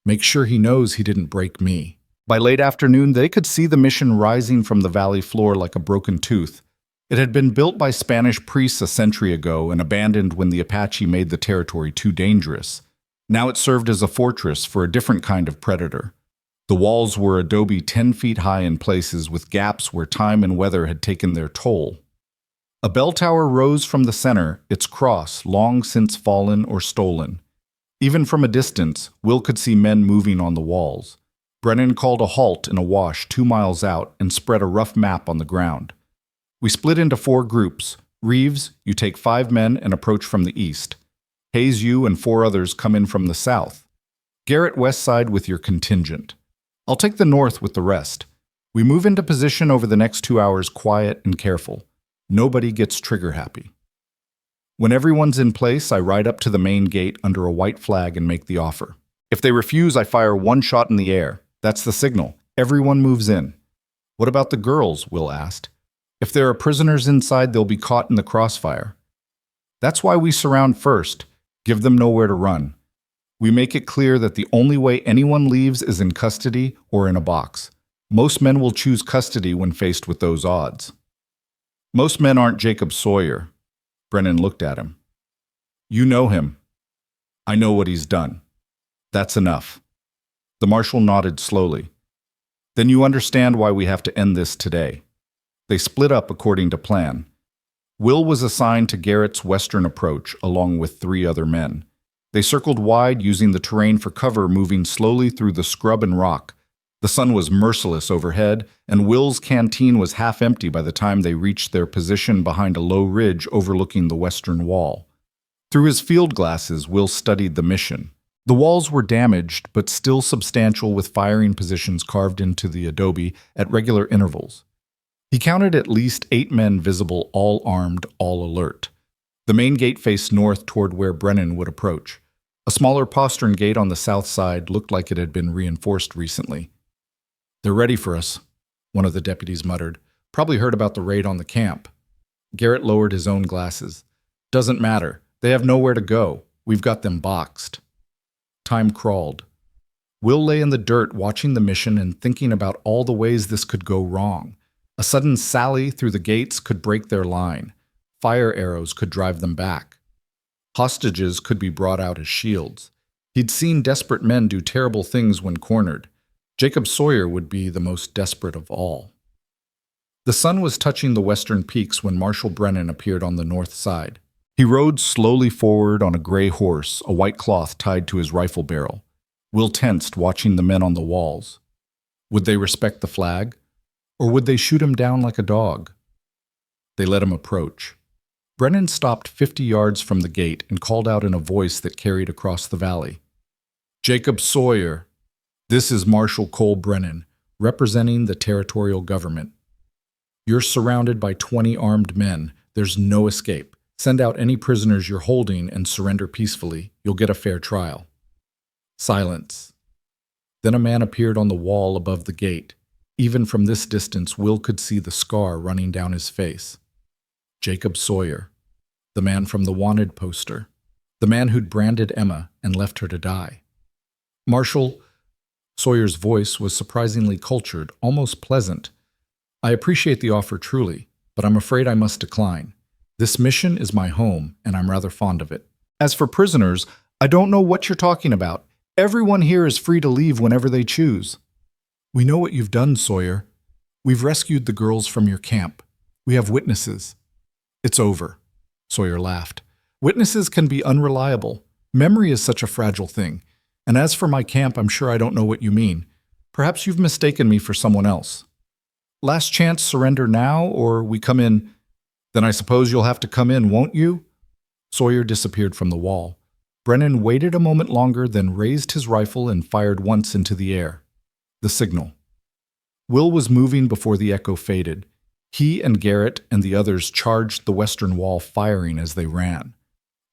Make sure he knows he didn't break me. By late afternoon, they could see the mission rising from the valley floor like a broken tooth. It had been built by Spanish priests a century ago and abandoned when the Apache made the territory too dangerous. Now it served as a fortress for a different kind of predator. The walls were adobe 10 feet high in places with gaps where time and weather had taken their toll. A bell tower rose from the center, its cross long since fallen or stolen. Even from a distance, Will could see men moving on the walls. Brennan called a halt in a wash 2 miles out and spread a rough map on the ground. We split into 4 groups. Reeves, you take 5 men and approach from the east. Hayes, you and 4 others come in from the south. Garrett west side with your contingent. I'll take the north with the rest. We move into position over the next 2 hours quiet and careful. Nobody gets trigger happy. When everyone's in place, I ride up to the main gate under a white flag and make the offer. If they refuse, I fire 1 shot in the air. That's the signal. Everyone moves in. What about the girls? Will asked. If there are prisoners inside, they'll be caught in the crossfire. That's why we surround first. Give them nowhere to run. We make it clear that the only way anyone leaves is in custody or in a box. Most men will choose custody when faced with those odds. Most men aren't Jacob Sawyer. Brennan looked at him. You know him. I know what he's done. That's enough. The marshal nodded slowly. Then you understand why we have to end this today. They split up according to plan. Will was assigned to Garrett's western approach along with 3 other men. They circled wide using the terrain for cover, moving slowly through the scrub and rock. The sun was merciless overhead, and Will's canteen was half empty by the time they reached their position behind a low ridge overlooking the western wall. Through his field glasses, Will studied the mission. The walls were damaged, but still substantial with firing positions carved into the adobe at regular intervals. He counted at least 8 men visible, all armed, all alert. The main gate faced north toward where Brennan would approach. A smaller postern gate on the south side looked like it had been reinforced recently. They're ready for us, one of the deputies muttered. Probably heard about the raid on the camp. Garrett lowered his own glasses. Doesn't matter. They have nowhere to go. We've got them boxed. Time crawled. Will lay in the dirt watching the mission and thinking about all the ways this could go wrong. A sudden sally through the gates could break their line. Fire arrows could drive them back. Hostages could be brought out as shields. He'd seen desperate men do terrible things when cornered. Jacob Sawyer would be the most desperate of all. The sun was touching the western peaks when Marshal Brennan appeared on the north side. He rode slowly forward on a gray horse, a white cloth tied to his rifle barrel. Will tensed, watching the men on the walls. Would they respect the flag? Or would they shoot him down like a dog? They let him approach. Brennan stopped 50 yards from the gate and called out in a voice that carried across the valley. Jacob Sawyer, this is Marshal Cole Brennan, representing the territorial government. You're surrounded by 20 armed men. There's no escape. Send out any prisoners you're holding and surrender peacefully. You'll get a fair trial. Silence. Then a man appeared on the wall above the gate. Even from this distance, Will could see the scar running down his face. Jacob Sawyer, the man from the wanted poster, the man who'd branded Emma and left her to die. Marshal, Sawyer's voice was surprisingly cultured, almost pleasant. I appreciate the offer truly, but I'm afraid I must decline. This mission is my home, and I'm rather fond of it. As for prisoners, I don't know what you're talking about. Everyone here is free to leave whenever they choose. We know what you've done, Sawyer. We've rescued the girls from your camp. We have witnesses. It's over. Sawyer laughed. Witnesses can be unreliable. Memory is such a fragile thing. And as for my camp, I'm sure I don't know what you mean. Perhaps you've mistaken me for someone else. Last chance, surrender now, or we come in. Then I suppose you'll have to come in, won't you? Sawyer disappeared from the wall. Brennan waited a moment longer, then raised his rifle and fired once into the air. The signal. Will was moving before the echo faded. He and Garrett and the others charged the western wall, firing as they ran.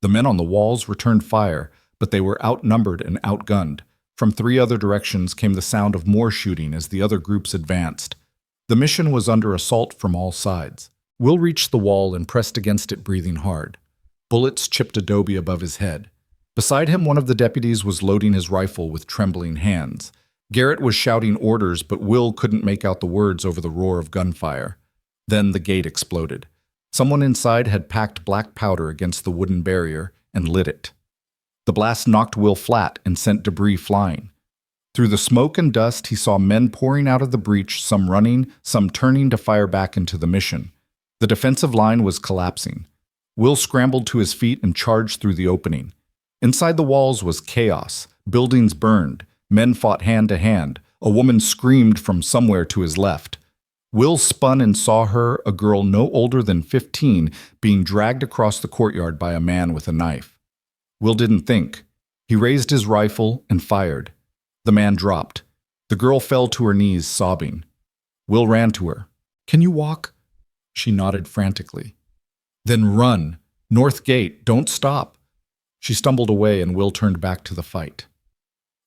The men on the walls returned fire, but they were outnumbered and outgunned. From 3 other directions came the sound of more shooting as the other groups advanced. The mission was under assault from all sides. Will reached the wall and pressed against it, breathing hard. Bullets chipped adobe above his head. Beside him, one of the deputies was loading his rifle with trembling hands. Garrett was shouting orders, but Will couldn't make out the words over the roar of gunfire. Then the gate exploded. Someone inside had packed black powder against the wooden barrier and lit it. The blast knocked Will flat and sent debris flying. Through the smoke and dust, he saw men pouring out of the breach, some running, some turning to fire back into the mission. The defensive line was collapsing. Will scrambled to his feet and charged through the opening. Inside the walls was chaos. Buildings burned. Men fought hand to hand. A woman screamed from somewhere to his left. Will spun and saw her, a girl no older than 15, being dragged across the courtyard by a man with a knife. Will didn't think. He raised his rifle and fired. The man dropped. The girl fell to her knees, sobbing. Will ran to her. "Can you walk?" She nodded frantically. "Then run. North Gate. Don't stop." She stumbled away and Will turned back to the fight.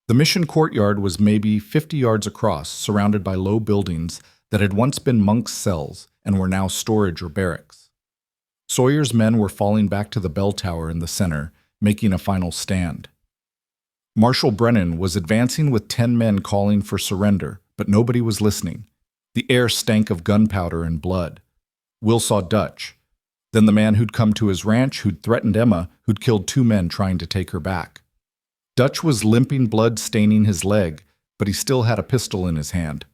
The mission courtyard was maybe 50 yards across, surrounded by low buildings that had once been monks' cells and were now storage or barracks. Sawyer's men were falling back to the bell tower in the center, making a final stand. Marshal Brennan was advancing with 10 men calling for surrender, but nobody was listening. The air stank of gunpowder and blood. Will saw Dutch. Then the man who'd come to his ranch, who'd threatened Emma, who'd killed 2 men trying to take her back. Dutch was limping, blood staining his leg, but he still had a pistol in his hand.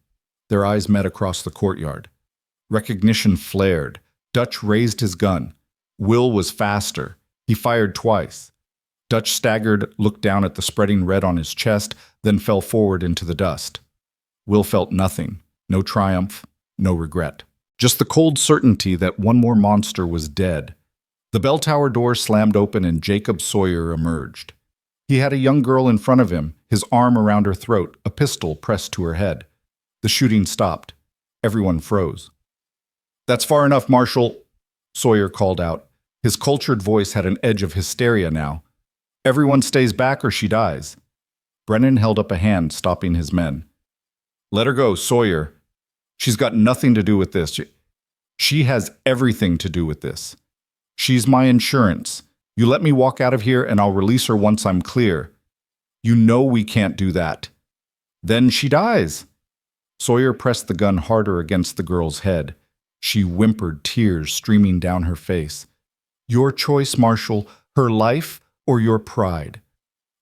Their eyes met across the courtyard. Recognition flared. Dutch raised his gun. Will was faster. He fired twice. Dutch staggered, looked down at the spreading red on his chest, then fell forward into the dust. Will felt nothing. No triumph, no regret. Just the cold certainty that one more monster was dead. The bell tower door slammed open and Jacob Sawyer emerged. He had a young girl in front of him, his arm around her throat, a pistol pressed to her head. The shooting stopped. Everyone froze. "That's far enough, Marshal," Sawyer called out. His cultured voice had an edge of hysteria now. "Everyone stays back or she dies." Brennan held up a hand, stopping his men. "Let her go, Sawyer. She's got nothing to do with this. She has everything to do with this. She's my insurance. You let me walk out of here and I'll release her once I'm clear. You know we can't do that." "Then she dies." Sawyer pressed the gun harder against the girl's head. She whimpered, tears streaming down her face. "Your choice, Marshal, her life or your pride."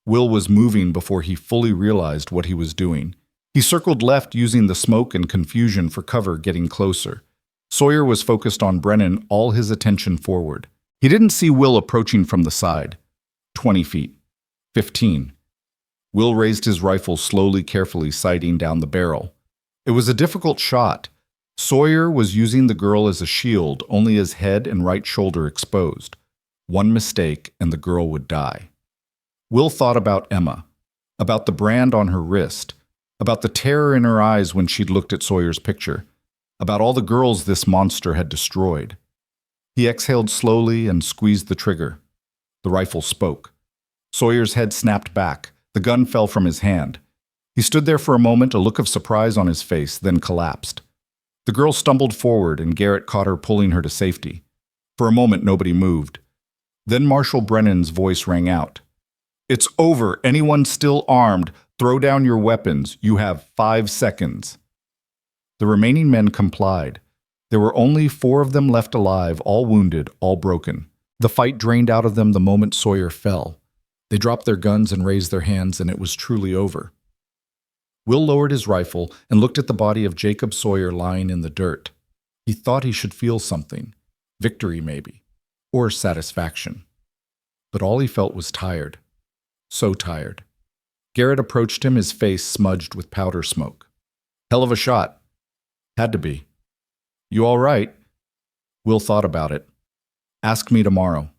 Will was moving before he fully realized what he was doing. He circled left, using the smoke and confusion for cover, getting closer. Sawyer was focused on Brennan, all his attention forward. He didn't see Will approaching from the side. 20 feet. 15. Will raised his rifle slowly, carefully, sighting down the barrel. It was a difficult shot. Sawyer was using the girl as a shield, only his head and right shoulder exposed. One mistake and the girl would die. Will thought about Emma, about the brand on her wrist, about the terror in her eyes when she'd looked at Sawyer's picture, about all the girls this monster had destroyed. He exhaled slowly and squeezed the trigger. The rifle spoke. Sawyer's head snapped back. The gun fell from his hand. He stood there for a moment, a look of surprise on his face, then collapsed. The girl stumbled forward and Garrett caught her, pulling her to safety. For a moment, nobody moved. Then Marshal Brennan's voice rang out. "It's over. Anyone still armed, throw down your weapons. You have 5 seconds." The remaining men complied. There were only 4 of them left alive, all wounded, all broken. The fight drained out of them the moment Sawyer fell. They dropped their guns and raised their hands, and it was truly over. Will lowered his rifle and looked at the body of Jacob Sawyer lying in the dirt. He thought he should feel something, victory maybe, or satisfaction. But all he felt was tired. So tired. Garrett approached him, his face smudged with powder smoke. Hell of a shot. Had to be. You all right? Will thought about it. Ask me tomorrow.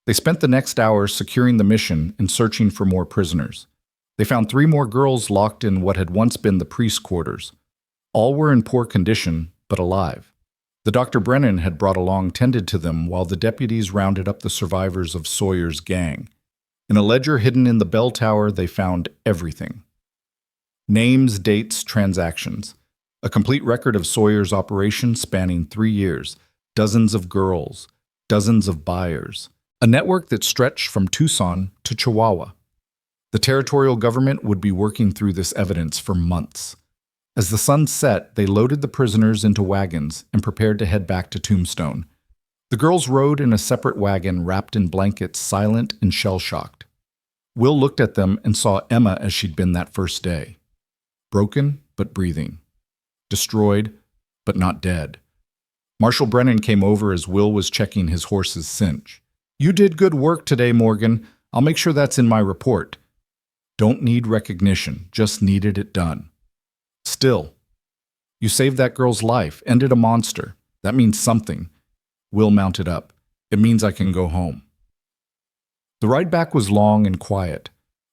They spent the next hours securing the mission and searching for more prisoners. They found 3 more girls locked in what had once been the priest's quarters. All were in poor condition, but alive. The Dr. Brennan had brought along tended to them while the deputies rounded up the survivors of Sawyer's gang. In a ledger hidden in the bell tower, they found everything. Names, dates, transactions. A complete record of Sawyer's operation spanning 3 years. Dozens of girls. Dozens of buyers. A network that stretched from Tucson to Chihuahua. The territorial government would be working through this evidence for months. As the sun set, they loaded the prisoners into wagons and prepared to head back to Tombstone. The girls rode in a separate wagon wrapped in blankets, silent and shell-shocked. Will looked at them and saw Emma as she'd been that first day. Broken, but breathing. Destroyed, but not dead. Marshal Brennan came over as Will was checking his horse's cinch. You did good work today, Morgan. I'll make sure that's in my report. Don't need recognition, just needed it done. Still, you saved that girl's life, ended a monster. That means something. Will mounted up. It means I can go home. The ride back was long and quiet.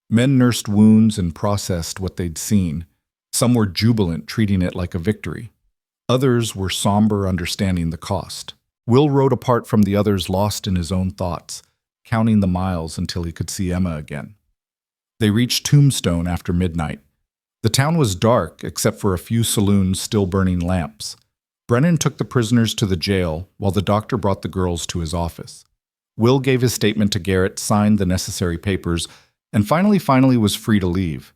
Men nursed wounds and processed what they'd seen. Some were jubilant, treating it like a victory. Others were somber, understanding the cost. Will rode apart from the others, lost in his own thoughts, counting the miles until he could see Emma again. They reached Tombstone after midnight. The town was dark, except for a few saloons still burning lamps. Brennan took the prisoners to the jail, while the doctor brought the girls to his office. Will gave his statement to Garrett, signed the necessary papers, and finally was free to leave.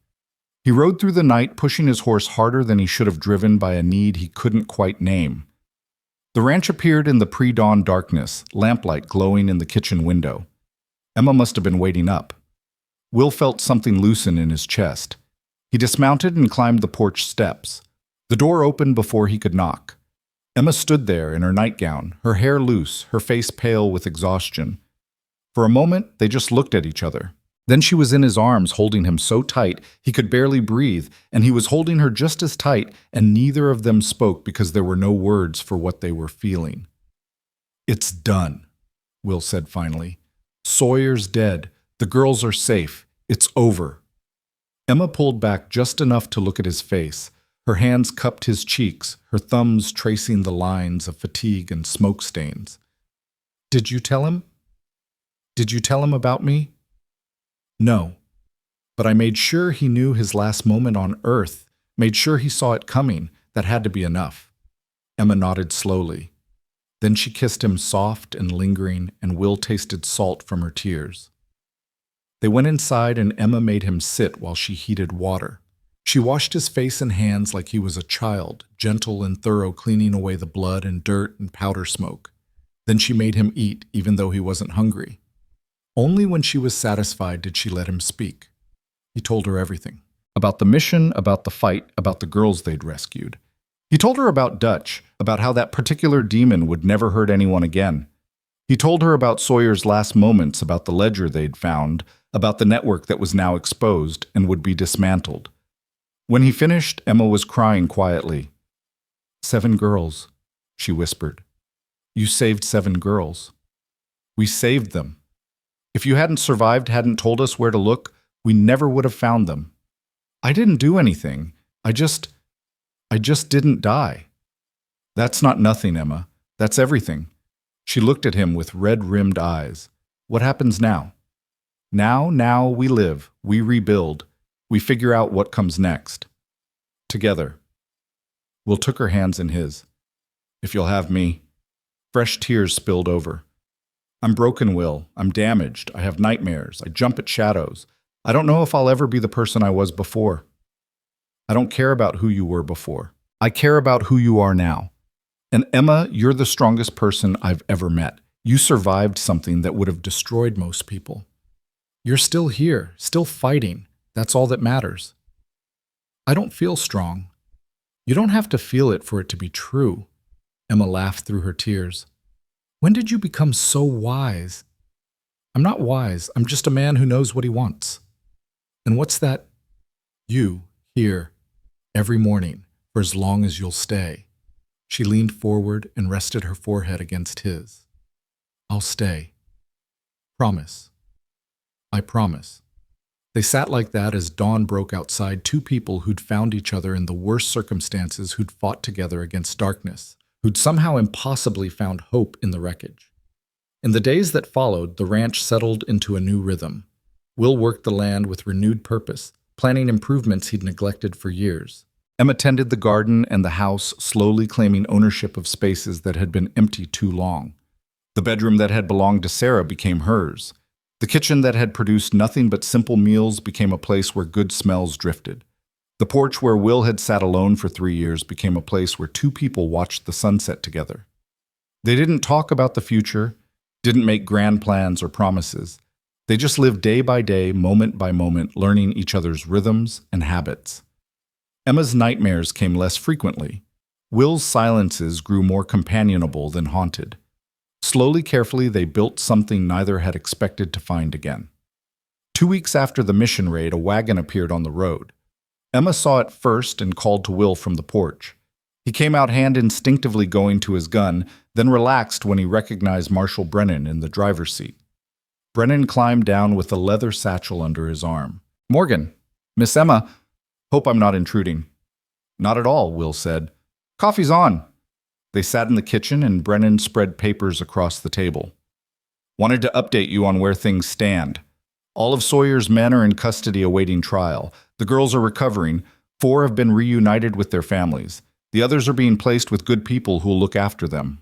He rode through the night, pushing his horse harder than he should have driven by a need he couldn't quite name. The ranch appeared in the pre-dawn darkness, lamplight glowing in the kitchen window. Emma must have been waiting up. Will felt something loosen in his chest. He dismounted and climbed the porch steps. The door opened before he could knock. Emma stood there in her nightgown, her hair loose, her face pale with exhaustion. For a moment, they just looked at each other. Then she was in his arms, holding him so tight he could barely breathe, and he was holding her just as tight, and neither of them spoke because there were no words for what they were feeling. It's done, Will said finally. Sawyer's dead. The girls are safe. It's over. Emma pulled back just enough to look at his face. Her hands cupped his cheeks, her thumbs tracing the lines of fatigue and smoke stains. Did you tell him? Did you tell him about me? No. But I made sure he knew his last moment on Earth, made sure he saw it coming. That had to be enough. Emma nodded slowly. Then she kissed him soft and lingering, and Will tasted salt from her tears. They went inside and Emma made him sit while she heated water. She washed his face and hands like he was a child, gentle and thorough, cleaning away the blood and dirt and powder smoke. Then she made him eat, even though he wasn't hungry. Only when she was satisfied did she let him speak. He told her everything. About the mission, about the fight, about the girls they'd rescued. He told her about Dutch, about how that particular demon would never hurt anyone again. He told her about Sawyer's last moments, about the ledger they'd found, about the network that was now exposed and would be dismantled. When he finished, Emma was crying quietly. 7 girls, she whispered. You saved 7 girls. We saved them. If you hadn't survived, hadn't told us where to look, we never would have found them. I didn't do anything. I just didn't die. That's not nothing, Emma. That's everything. She looked at him with red-rimmed eyes. What happens now? Now we live, we rebuild, we figure out what comes next. Together. Will took her hands in his. If you'll have me. Fresh tears spilled over. I'm broken, Will. I'm damaged. I have nightmares. I jump at shadows. I don't know if I'll ever be the person I was before. I don't care about who you were before. I care about who you are now. And Emma, you're the strongest person I've ever met. You survived something that would have destroyed most people. You're still here, still fighting. That's all that matters. I don't feel strong. You don't have to feel it for it to be true. Emma laughed through her tears. When did you become so wise? I'm not wise. I'm just a man who knows what he wants. And what's that? You, here, every morning, for as long as you'll stay. She leaned forward and rested her forehead against his. I'll stay. Promise. I promise. They sat like that as dawn broke outside, two people who'd found each other in the worst circumstances, who'd fought together against darkness, who'd somehow impossibly found hope in the wreckage. In the days that followed, the ranch settled into a new rhythm. Will worked the land with renewed purpose, planning improvements he'd neglected for years. Emma tended the garden and the house, slowly claiming ownership of spaces that had been empty too long. The bedroom that had belonged to Sarah became hers. The kitchen that had produced nothing but simple meals became a place where good smells drifted. The porch where Will had sat alone for 3 years became a place where two people watched the sunset together. They didn't talk about the future, didn't make grand plans or promises. They just lived day by day, moment by moment, learning each other's rhythms and habits. Emma's nightmares came less frequently. Will's silences grew more companionable than haunted. Slowly, carefully, they built something neither had expected to find again. 2 weeks after the mission raid, a wagon appeared on the road. Emma saw it first and called to Will from the porch. He came out hand instinctively going to his gun, then relaxed when he recognized Marshal Brennan in the driver's seat. Brennan climbed down with a leather satchel under his arm. "Morgan, Miss Emma, hope I'm not intruding." "Not at all," Will said. "Coffee's on." They sat in the kitchen and Brennan spread papers across the table. "Wanted to update you on where things stand. All of Sawyer's men are in custody awaiting trial. The girls are recovering. 4 have been reunited with their families. The others are being placed with good people who'll look after them."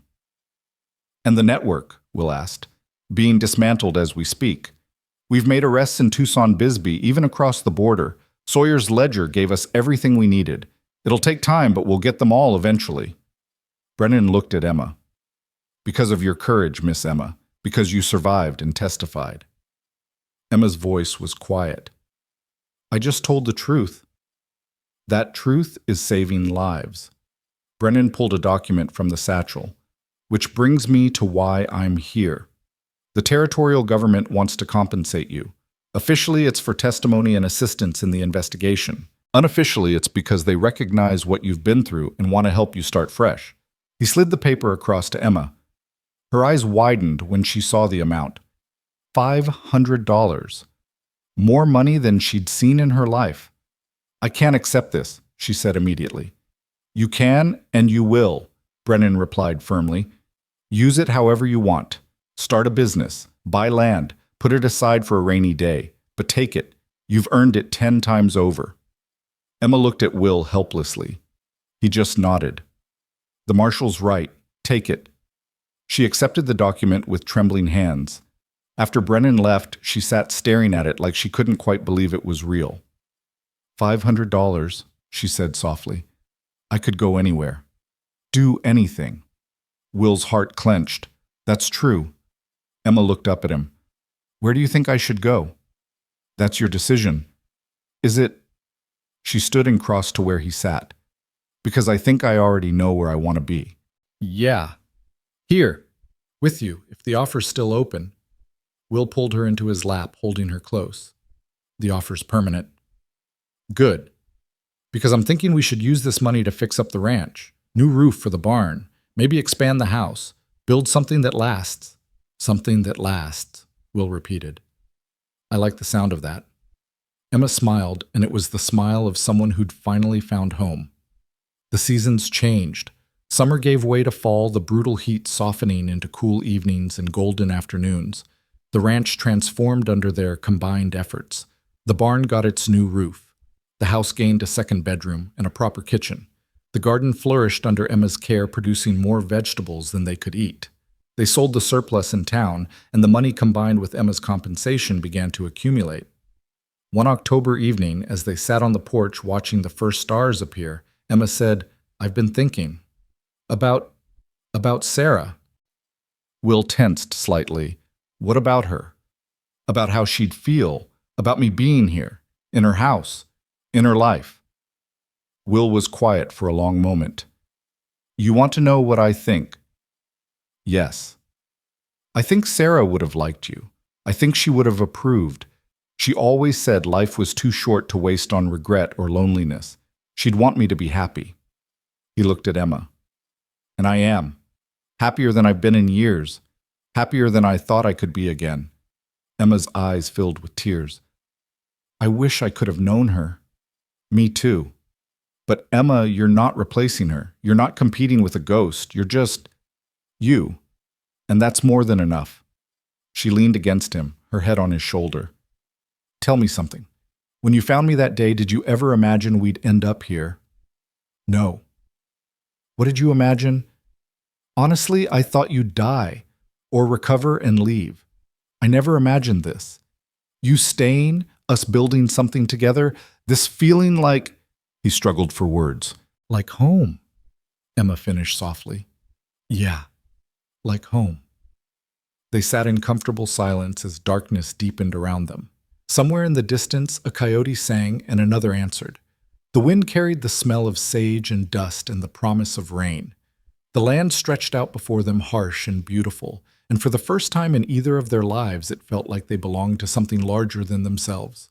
"And the network?" Will asked. "Being dismantled as we speak. We've made arrests in Tucson, Bisbee, even across the border. Sawyer's ledger gave us everything we needed. It'll take time, but we'll get them all eventually." Brennan looked at Emma. "Because of your courage, Miss Emma. Because you survived and testified." Emma's voice was quiet. "I just told the truth. That truth is saving lives." Brennan pulled a document from the satchel. "Which brings me to why I'm here. The territorial government wants to compensate you. Officially, it's for testimony and assistance in the investigation. Unofficially, it's because they recognize what you've been through and want to help you start fresh." He slid the paper across to Emma. Her eyes widened when she saw the amount. $500. More money than she'd seen in her life. "I can't accept this," she said immediately. "You can and you will," Brennan replied firmly. "Use it however you want. Start a business, buy land, put it aside for a rainy day. But take it. You've earned it 10 times over." Emma looked at Will helplessly. He just nodded. "The marshal's right. Take it." She accepted the document with trembling hands. After Brennan left, she sat staring at it like she couldn't quite believe it was real. $500, she said softly. "I could go anywhere. Do anything." Will's heart clenched. "That's true." Emma looked up at him. "Where do you think I should go?" "That's your decision." "Is it?" She stood and crossed to where he sat. "Because I think I already know where I want to be." "Yeah. Here. With you, if the offer's still open." Will pulled her into his lap, holding her close. "The offer's permanent." "Good. Because I'm thinking we should use this money to fix up the ranch. New roof for the barn. Maybe expand the house. Build something that lasts." "Something that lasts," Will repeated. "I like the sound of that." Emma smiled, and it was the smile of someone who'd finally found home. The seasons changed. Summer gave way to fall, the brutal heat softening into cool evenings and golden afternoons. The ranch transformed under their combined efforts. The barn got its new roof. The house gained a second bedroom and a proper kitchen. The garden flourished under Emma's care, producing more vegetables than they could eat. They sold the surplus in town, and the money combined with Emma's compensation began to accumulate. One October evening, as they sat on the porch watching the first stars appear, Emma said, "I've been thinking. About Sarah." Will tensed slightly. "What about her?" about how she'd feel, about me being here, in her house, in her life. Will was quiet for a long moment. You want to know what I think? Yes. I think Sarah would have liked you. I think she would have approved. She always said life was too short to waste on regret or loneliness. She'd want me to be happy. He looked at Emma. And I am. Happier than I've been in years. Happier than I thought I could be again. Emma's eyes filled with tears. I wish I could have known her. Me too. But Emma, you're not replacing her. You're not competing with a ghost. You're just you. And that's more than enough. She leaned against him, her head on his shoulder. Tell me something. When you found me that day, did you ever imagine we'd end up here? No. What did you imagine? Honestly, I thought you'd die, or recover and leave. I never imagined this. You staying, us building something together, this feeling like... He struggled for words. Like home, Emma finished softly. Yeah, like home. They sat in comfortable silence as darkness deepened around them. Somewhere in the distance, a coyote sang and another answered. The wind carried the smell of sage and dust and the promise of rain. The land stretched out before them harsh and beautiful, and for the first time in either of their lives it felt like they belonged to something larger than themselves.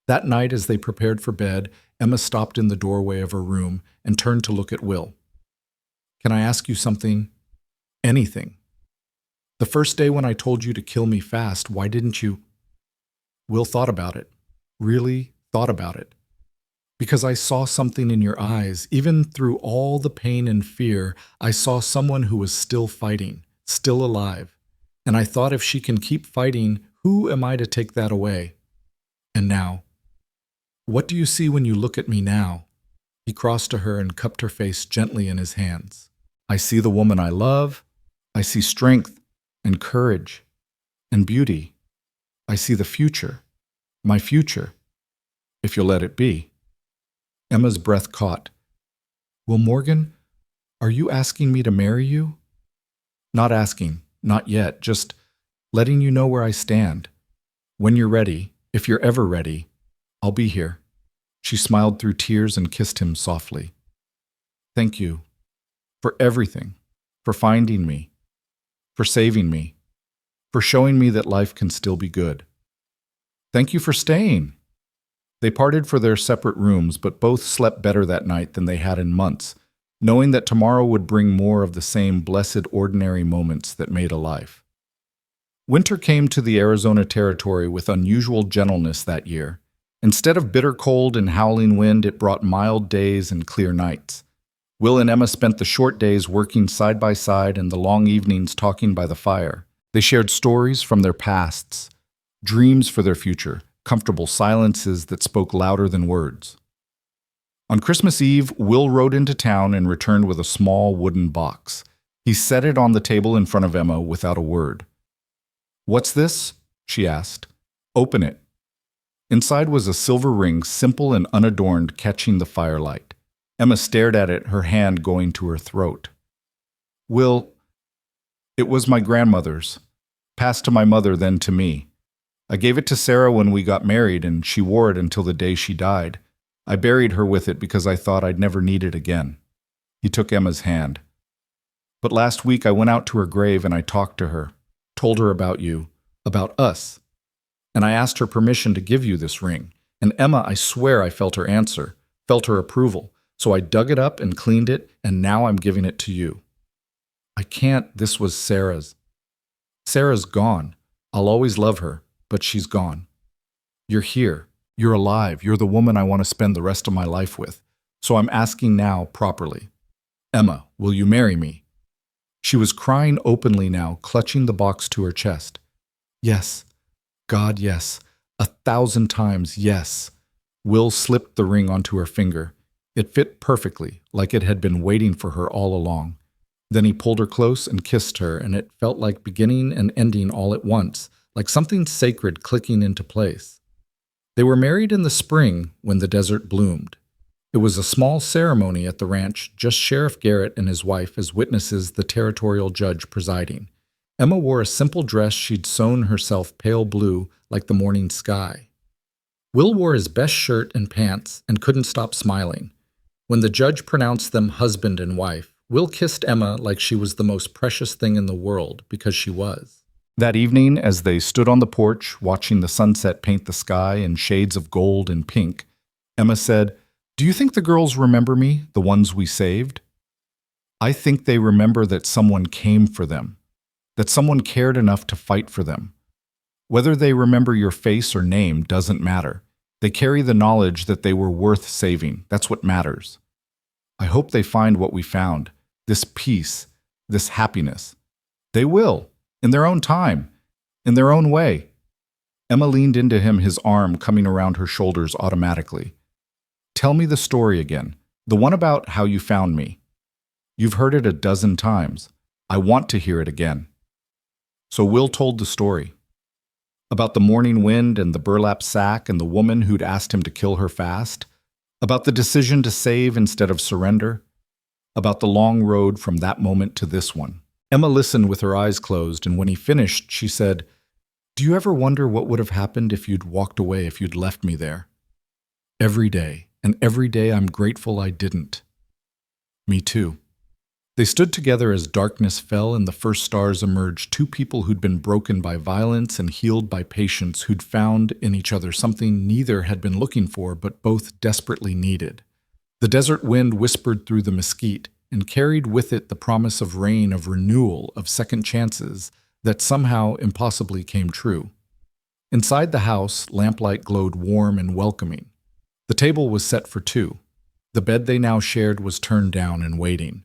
That night, as they prepared for bed, Emma stopped in the doorway of her room and turned to look at Will. Can I ask you something? Anything. The first day when I told you to kill me fast, why didn't you? Will thought about it. Really thought about it. Because I saw something in your eyes. Even through all the pain and fear, I saw someone who was still fighting, still alive. And I thought if she can keep fighting, who am I to take that away? And now, what do you see when you look at me now? He crossed to her and cupped her face gently in his hands. I see the woman I love. I see strength and courage and beauty. I see the future, my future, if you'll let it be. Emma's breath caught. Will Morgan, are you asking me to marry you? Not asking, not yet, just letting you know where I stand. When you're ready, if you're ever ready, I'll be here. She smiled through tears and kissed him softly. Thank you for everything, for finding me, for saving me, for showing me that life can still be good. Thank you for staying. They parted for their separate rooms, but both slept better that night than they had in months, knowing that tomorrow would bring more of the same blessed ordinary moments that made a life. Winter came to the Arizona territory with unusual gentleness that year. Instead of bitter cold and howling wind, it brought mild days and clear nights. Will and Emma spent the short days working side by side and the long evenings talking by the fire. They shared stories from their pasts, dreams for their future, comfortable silences that spoke louder than words. On Christmas Eve, Will rode into town and returned with a small wooden box. He set it on the table in front of Emma without a word. What's this? She asked. Open it. Inside was a silver ring, simple and unadorned, catching the firelight. Emma stared at it, her hand going to her throat. Will, it was my grandmother's, passed to my mother, then to me. I gave it to Sarah when we got married, and she wore it until the day she died. I buried her with it because I thought I'd never need it again. He took Emma's hand. But last week I went out to her grave and I talked to her, told her about you, about us. And I asked her permission to give you this ring. And Emma, I swear I felt her answer, felt her approval. So I dug it up and cleaned it, and now I'm giving it to you. I can't, this was Sarah's. Sarah's gone. I'll always love her, but she's gone. You're here. You're alive. You're the woman I want to spend the rest of my life with. So I'm asking now properly. Emma, will you marry me? She was crying openly now, clutching the box to her chest. Yes. God, yes. 1,000 times, yes. Will slipped the ring onto her finger. It fit perfectly, like it had been waiting for her all along. Then he pulled her close and kissed her, and it felt like beginning and ending all at once, like something sacred clicking into place. They were married in the spring when the desert bloomed. It was a small ceremony at the ranch, just Sheriff Garrett and his wife as witnesses, the territorial judge presiding. Emma wore a simple dress she'd sewn herself pale blue like the morning sky. Will wore his best shirt and pants and couldn't stop smiling. When the judge pronounced them husband and wife, Will kissed Emma like she was the most precious thing in the world, because she was. That evening, as they stood on the porch watching the sunset paint the sky in shades of gold and pink, Emma said, "Do you think the girls remember me, the ones we saved? I think they remember that someone came for them, that someone cared enough to fight for them. Whether they remember your face or name doesn't matter. They carry the knowledge that they were worth saving. That's what matters. I hope they find what we found, this peace, this happiness. They will, in their own time, in their own way." Emma leaned into him, his arm coming around her shoulders automatically. "Tell me the story again, the one about how you found me. You've heard it a dozen times. I want to hear it again." So Will told the story. About the morning wind and the burlap sack and the woman who'd asked him to kill her fast. About the decision to save instead of surrender. About the long road from that moment to this one. Emma listened with her eyes closed, and when he finished, she said, "Do you ever wonder what would have happened if you'd walked away, if you'd left me there? Every day, and every day I'm grateful I didn't." Me too. They stood together as darkness fell and the first stars emerged, two people who'd been broken by violence and healed by patience, who'd found in each other something neither had been looking for but both desperately needed. The desert wind whispered through the mesquite and carried with it the promise of rain, of renewal, of second chances that somehow impossibly came true. Inside the house, lamplight glowed warm and welcoming. The table was set for two. The bed they now shared was turned down and waiting.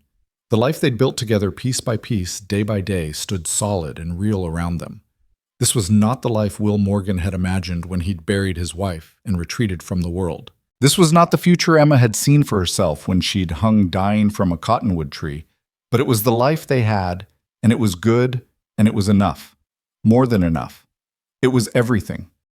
The life they'd built together piece by piece, day by day, stood solid and real around them. This was not the life Will Morgan had imagined when he'd buried his wife and retreated from the world. This was not the future Emma had seen for herself when she'd hung dying from a cottonwood tree, but it was the life they had, and it was good, and it was enough. More than enough. It was everything.